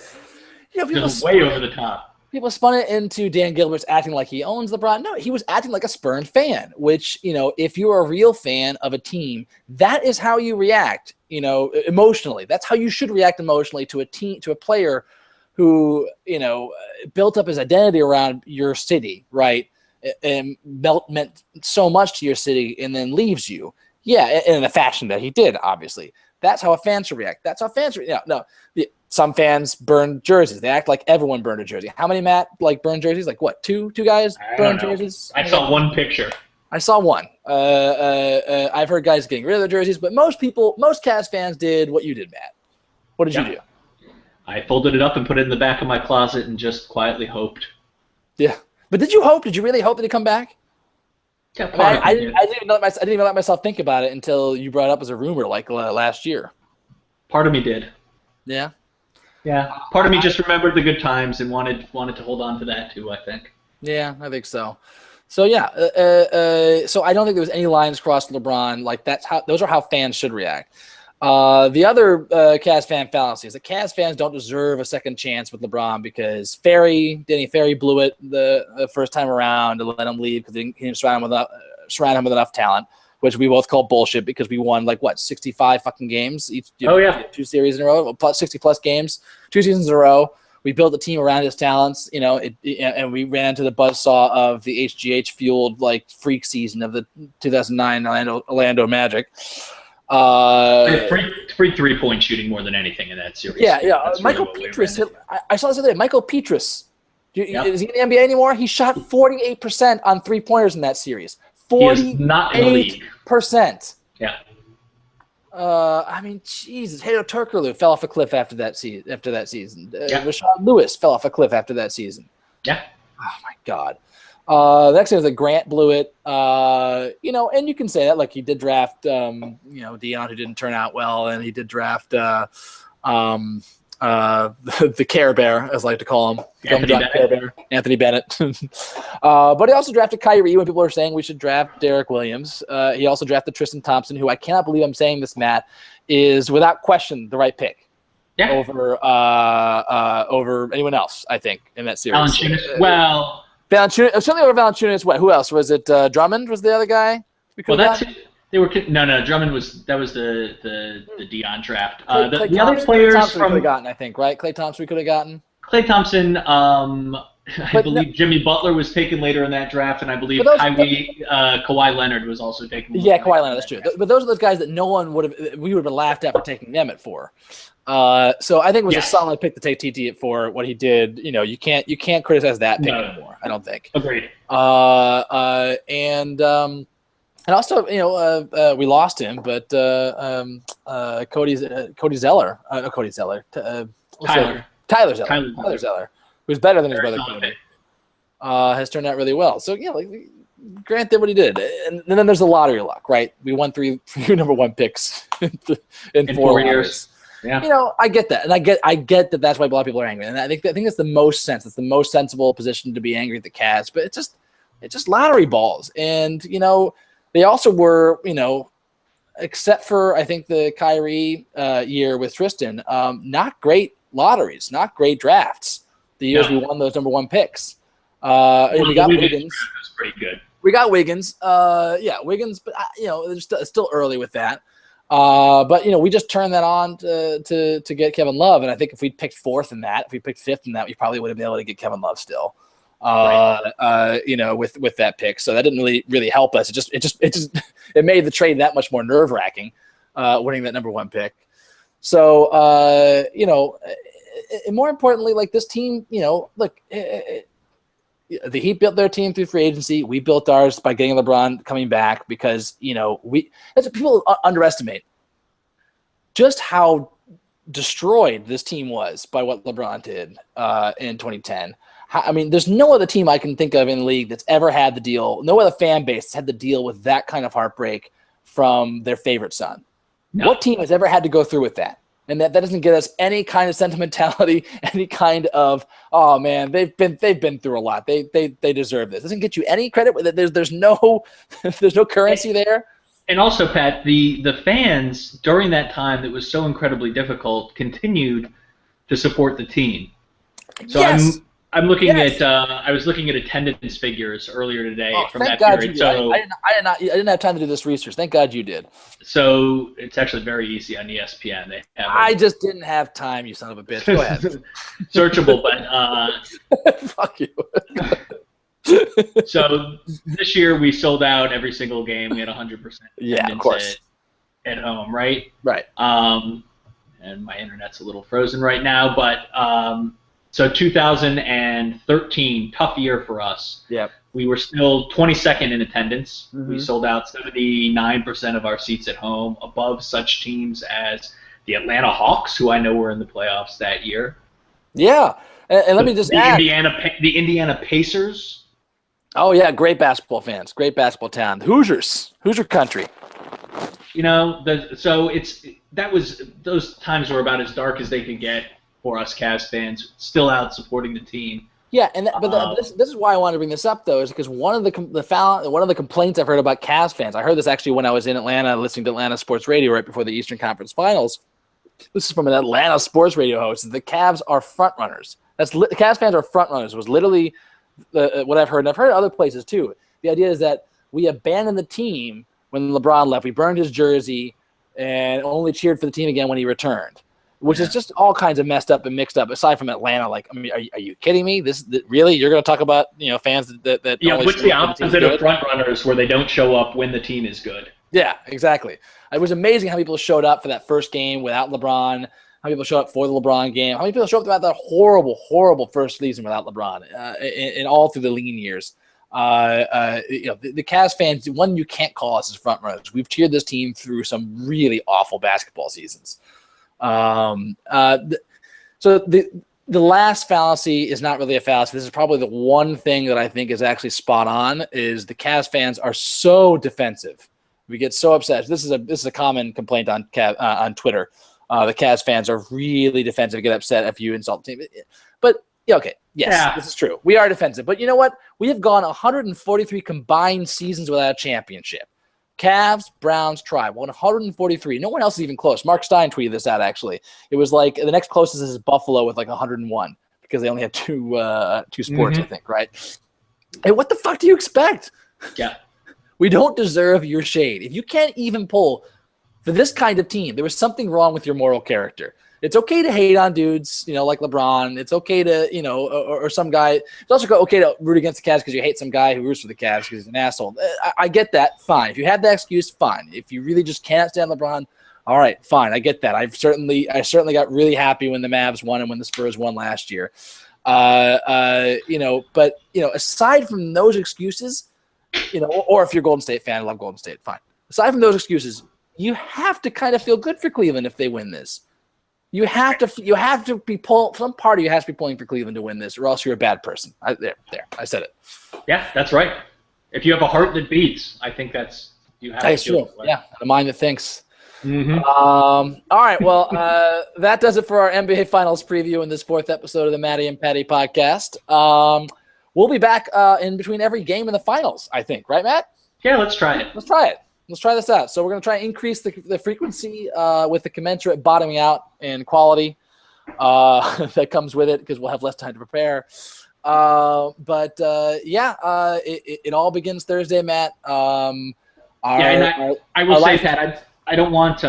[SPEAKER 3] People
[SPEAKER 2] Just way over the top.
[SPEAKER 3] People spun it into Dan Gilbert's acting like he owns LeBron. No, he was acting like a spurned fan, which, if you're a real fan of a team, that is how you react, emotionally. That's how you should react emotionally to a team, to a player who, built up his identity around your city, right? And meant so much to your city and then leaves you. Yeah, in the fashion that he did, obviously. That's how a fan should react. That's how fans react. No, some fans burn jerseys. They act like everyone burned a jersey. How many, Matt, burn jerseys? Like what? Two guys burn jerseys?
[SPEAKER 2] I saw one picture.
[SPEAKER 3] I saw one. I've heard guys getting rid of their jerseys, but most Cavs fans did what you did, Matt. What did you do?
[SPEAKER 2] I folded it up and put it in the back of my closet and just quietly hoped.
[SPEAKER 3] Yeah. But did you hope? Did you really hope that he'd come back?
[SPEAKER 2] Yeah,
[SPEAKER 3] I didn't even let myself think about it until you brought it up as a rumor last year.
[SPEAKER 2] Part of me did.
[SPEAKER 3] Yeah.
[SPEAKER 2] Yeah. Part of me just remembered the good times and wanted to hold on to that too, I think.
[SPEAKER 3] Yeah, I think so. So yeah, so I don't think there was any lines crossed LeBron. Those are how fans should react. The other Cavs fan fallacy is that Cavs fans don't deserve a second chance with LeBron because Danny Ferry blew it the first time around to let him leave because he didn't surround him with enough talent, which we both call bullshit because we won 65 fucking games each. Two series in a row, plus 60+ games, 2 seasons in a row. We built a team around his talents, and we ran into the buzzsaw of the HGH fueled freak season of the 2009 Orlando Magic.
[SPEAKER 2] Free 3-point shooting more than anything in that series.
[SPEAKER 3] Yeah.
[SPEAKER 2] That's
[SPEAKER 3] Michael Petrus. I saw this other day. Michael Petrus. Is he in the NBA anymore? He shot 48% on 3-pointers in that series. 48%.
[SPEAKER 2] Yeah.
[SPEAKER 3] Jesus. Hato Turkoglu fell off a cliff after that season. Rashad Lewis fell off a cliff after that season.
[SPEAKER 2] Yeah.
[SPEAKER 3] Oh my God. The next thing is that Grant blew it. And you can say that he did draft, Dion, who didn't turn out well, and he did draft the Care Bear, as I like to call him, Anthony Bennett. But he also drafted Kyrie when people are saying we should draft Derek Williams. He also drafted Tristan Thompson, who I cannot believe I'm saying this, Matt, is without question the right pick. Yeah. Over anyone else, I think, in that series. Certainly over Valanciunas. Who else was it? Drummond was the other guy.
[SPEAKER 2] Drummond was the Dion draft. The other players
[SPEAKER 3] Thompson we could have gotten, I think, right? Klay Thompson we could have gotten.
[SPEAKER 2] Klay Thompson. I believe Jimmy Butler was taken later in that draft, and I believe Kawhi Leonard was also taken.
[SPEAKER 3] Yeah, Kawhi Leonard. That's true. But those are those guys that we would have been laughed at for taking them at 4. So I think it was a solid pick to take TT at 4. What he did, you can't criticize that pick anymore. I don't think.
[SPEAKER 2] Agreed.
[SPEAKER 3] And also, we lost him, but Cody Zeller. Tyler Zeller, who's better than his brother Cody, has turned out really well. So Grant did what he did, and then there's the lottery luck, right? We won 3 number 1 picks in 4 years. Yeah. I get that, and I get that that's why a lot of people are angry, and I think that's the most sense. It's the most sensible position to be angry at the Cavs, but it's just lottery balls, and they also were, except for I think the Kyrie year with Tristan, not great lotteries, not great drafts. The years we won those number 1 picks, and we got Wiggins.
[SPEAKER 2] Was pretty good.
[SPEAKER 3] We got Wiggins. Wiggins, but it's still early with that. But we just turned that on to get Kevin Love, and I think if we picked 4th in that, if we picked 5th in that, we probably would have been able to get Kevin Love still. With that pick, so that didn't really help us. It made the trade that much more nerve-wracking, winning that number 1 pick. So and more importantly, this team, the Heat built their team through free agency. We built ours by getting LeBron coming back because, that's what people underestimate. Just how destroyed this team was by what LeBron did in 2010. There's no other team I can think of in the league that's ever had the deal. No other fan base has had to deal with that kind of heartbreak from their favorite son. No. What team has ever had to go through with that? And that doesn't get us any kind of sentimentality, any kind of, oh man, they've been through a lot. They deserve this. It doesn't get you any credit with it. There's no currency there.
[SPEAKER 2] And also, Pat, the fans during that time that was so incredibly difficult continued to support the team. So
[SPEAKER 3] yes.
[SPEAKER 2] I'm looking
[SPEAKER 3] Yes.
[SPEAKER 2] at. I was looking at attendance figures earlier today from
[SPEAKER 3] Thank
[SPEAKER 2] that
[SPEAKER 3] God
[SPEAKER 2] period.
[SPEAKER 3] you did.
[SPEAKER 2] So
[SPEAKER 3] I didn't have time to do this research. Thank God you did.
[SPEAKER 2] so it's actually very easy on ESPN. They have
[SPEAKER 3] I just didn't have time, you son of a bitch. Go ahead.
[SPEAKER 2] searchable, but
[SPEAKER 3] Fuck you.
[SPEAKER 2] so this year we sold out every single game. We had 100%
[SPEAKER 3] Yeah, of course.
[SPEAKER 2] at home, right?
[SPEAKER 3] Right.
[SPEAKER 2] And my internet's a little frozen right now, but so 2013, tough year for us.
[SPEAKER 3] Yep.
[SPEAKER 2] We were still 22nd in attendance.
[SPEAKER 3] Mhm.
[SPEAKER 2] We sold out 79% of our seats at home, above such teams as the Atlanta Hawks, who I know were in the playoffs that year.
[SPEAKER 3] Yeah, and let me just add.
[SPEAKER 2] The Indiana Pacers.
[SPEAKER 3] Oh yeah, great basketball fans, great basketball town. Hoosier country.
[SPEAKER 2] You know, those times were about as dark as they could get for us Cavs fans, still out supporting the team.
[SPEAKER 3] Yeah, and this is why I wanted to bring this up though, is because one of the complaints I've heard about Cavs fans. I heard this actually when I was in Atlanta listening to Atlanta sports radio right before the Eastern Conference Finals. This is from an Atlanta sports radio host. The Cavs are front runners. The Cavs fans are front runners. It was literally what I've heard, and I've heard other places too. The idea is that we abandoned the team when LeBron left. We burned his jersey and only cheered for the team again when he returned, which is just all kinds of messed up and mixed up. Aside from Atlanta, like, I mean, are you kidding me? Really, you're going to talk about fans that
[SPEAKER 2] what's the opposite of front runners, where they don't show up when the team is good?
[SPEAKER 3] Yeah, exactly. It was amazing how people showed up for that first game without LeBron. How many people showed up for the LeBron game? How many people showed up throughout that horrible, horrible first season without LeBron, and all through the lean years? The Cavs fans, one, you can't call us as front runners. We've cheered this team through some really awful basketball seasons. So the last fallacy is not really a fallacy. This is probably the one thing that I think is actually spot on, is the Cavs fans are so defensive. We get so upset. This is a common complaint on Twitter. The Cavs fans are really defensive, get upset if you insult the team. But okay, yes, This is true. We are defensive. But you know what? We have gone 143 combined seasons without a championship. Cavs, Browns, Tribe, 143. No one else is even close. Mark Stein tweeted this out, actually. It was like the next closest is Buffalo with like 101 because they only have two sports, I think, right? Hey, what the fuck do you expect?
[SPEAKER 2] Yeah.
[SPEAKER 3] We don't deserve your shade. If you can't even pull for this kind of team, there was something wrong with your moral character. It's okay to hate on dudes, like LeBron. It's okay to, or some guy. It's also okay to root against the Cavs because you hate some guy who roots for the Cavs because he's an asshole. I get that. Fine. If you have that excuse, fine. If you really just can't stand LeBron, all right, fine. I get that. I certainly got really happy when the Mavs won and when the Spurs won last year. But aside from those excuses, or if you're a Golden State fan, I love Golden State, fine. Aside from those excuses, you have to kind of feel good for Cleveland if they win this. You have to be some part of you has to be pulling for Cleveland to win this, or else you're a bad person. I said it.
[SPEAKER 2] Yeah, that's right. If you have a heart that beats, I think that's
[SPEAKER 3] true. Yeah, a mind that thinks.
[SPEAKER 2] Mm-hmm.
[SPEAKER 3] All right. Well, that does it for our NBA Finals preview in this fourth episode of the Maddie and Patty podcast. We'll be back in between every game in the finals, I think. Right, Matt?
[SPEAKER 2] Yeah, let's try it.
[SPEAKER 3] Let's try it. Let's try this out. So we're going to try and increase the frequency with the commensurate bottoming out and quality that comes with it because we'll have less time to prepare. It all begins Thursday, Matt.
[SPEAKER 2] I will say, Pat, I don't want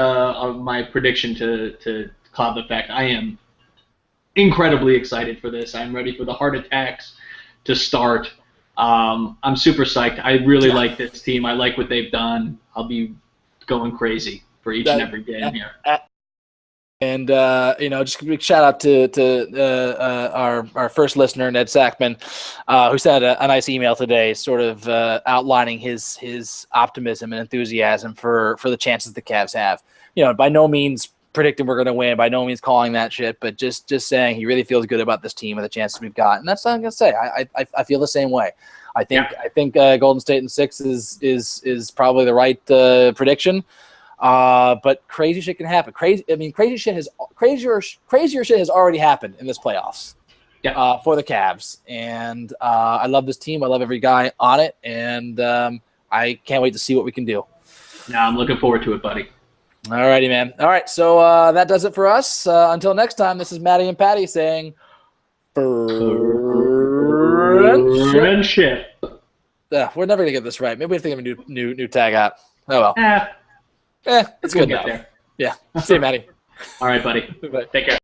[SPEAKER 2] my prediction to cloud the fact. I am incredibly excited for this. I'm ready for the heart attacks to start. I'm super psyched. I really like this team. I like what they've done. I'll be going crazy for each and every game here.
[SPEAKER 3] And just a big shout out to our first listener, Ned Sackman, who sent a nice email today, sort of outlining his optimism and enthusiasm for the chances the Cavs have. By no means predicting we're going to win, by no means calling that shit, but just saying he really feels good about this team and the chances we've got. And that's what I'm going to say. I feel the same way. I think Golden State in 6 is probably the right prediction. But crazy shit can happen. Crazier shit has already happened in this playoffs.
[SPEAKER 2] Yeah.
[SPEAKER 3] For the Cavs. And I love this team. I love every guy on it, and I can't wait to see what we can do.
[SPEAKER 2] Yeah, I'm looking forward to it, buddy.
[SPEAKER 3] All righty, man. All right, so that does it for us. Until next time, this is Maddie and Patty saying,
[SPEAKER 2] Friendship.
[SPEAKER 3] Yeah, we're never gonna get this right. Maybe we have to think of a new tag out. Oh well. It's
[SPEAKER 2] We'll
[SPEAKER 3] good
[SPEAKER 2] get
[SPEAKER 3] enough.
[SPEAKER 2] there.
[SPEAKER 3] Yeah. See you, Matty.
[SPEAKER 2] All right, buddy.
[SPEAKER 3] Bye.
[SPEAKER 2] Take care.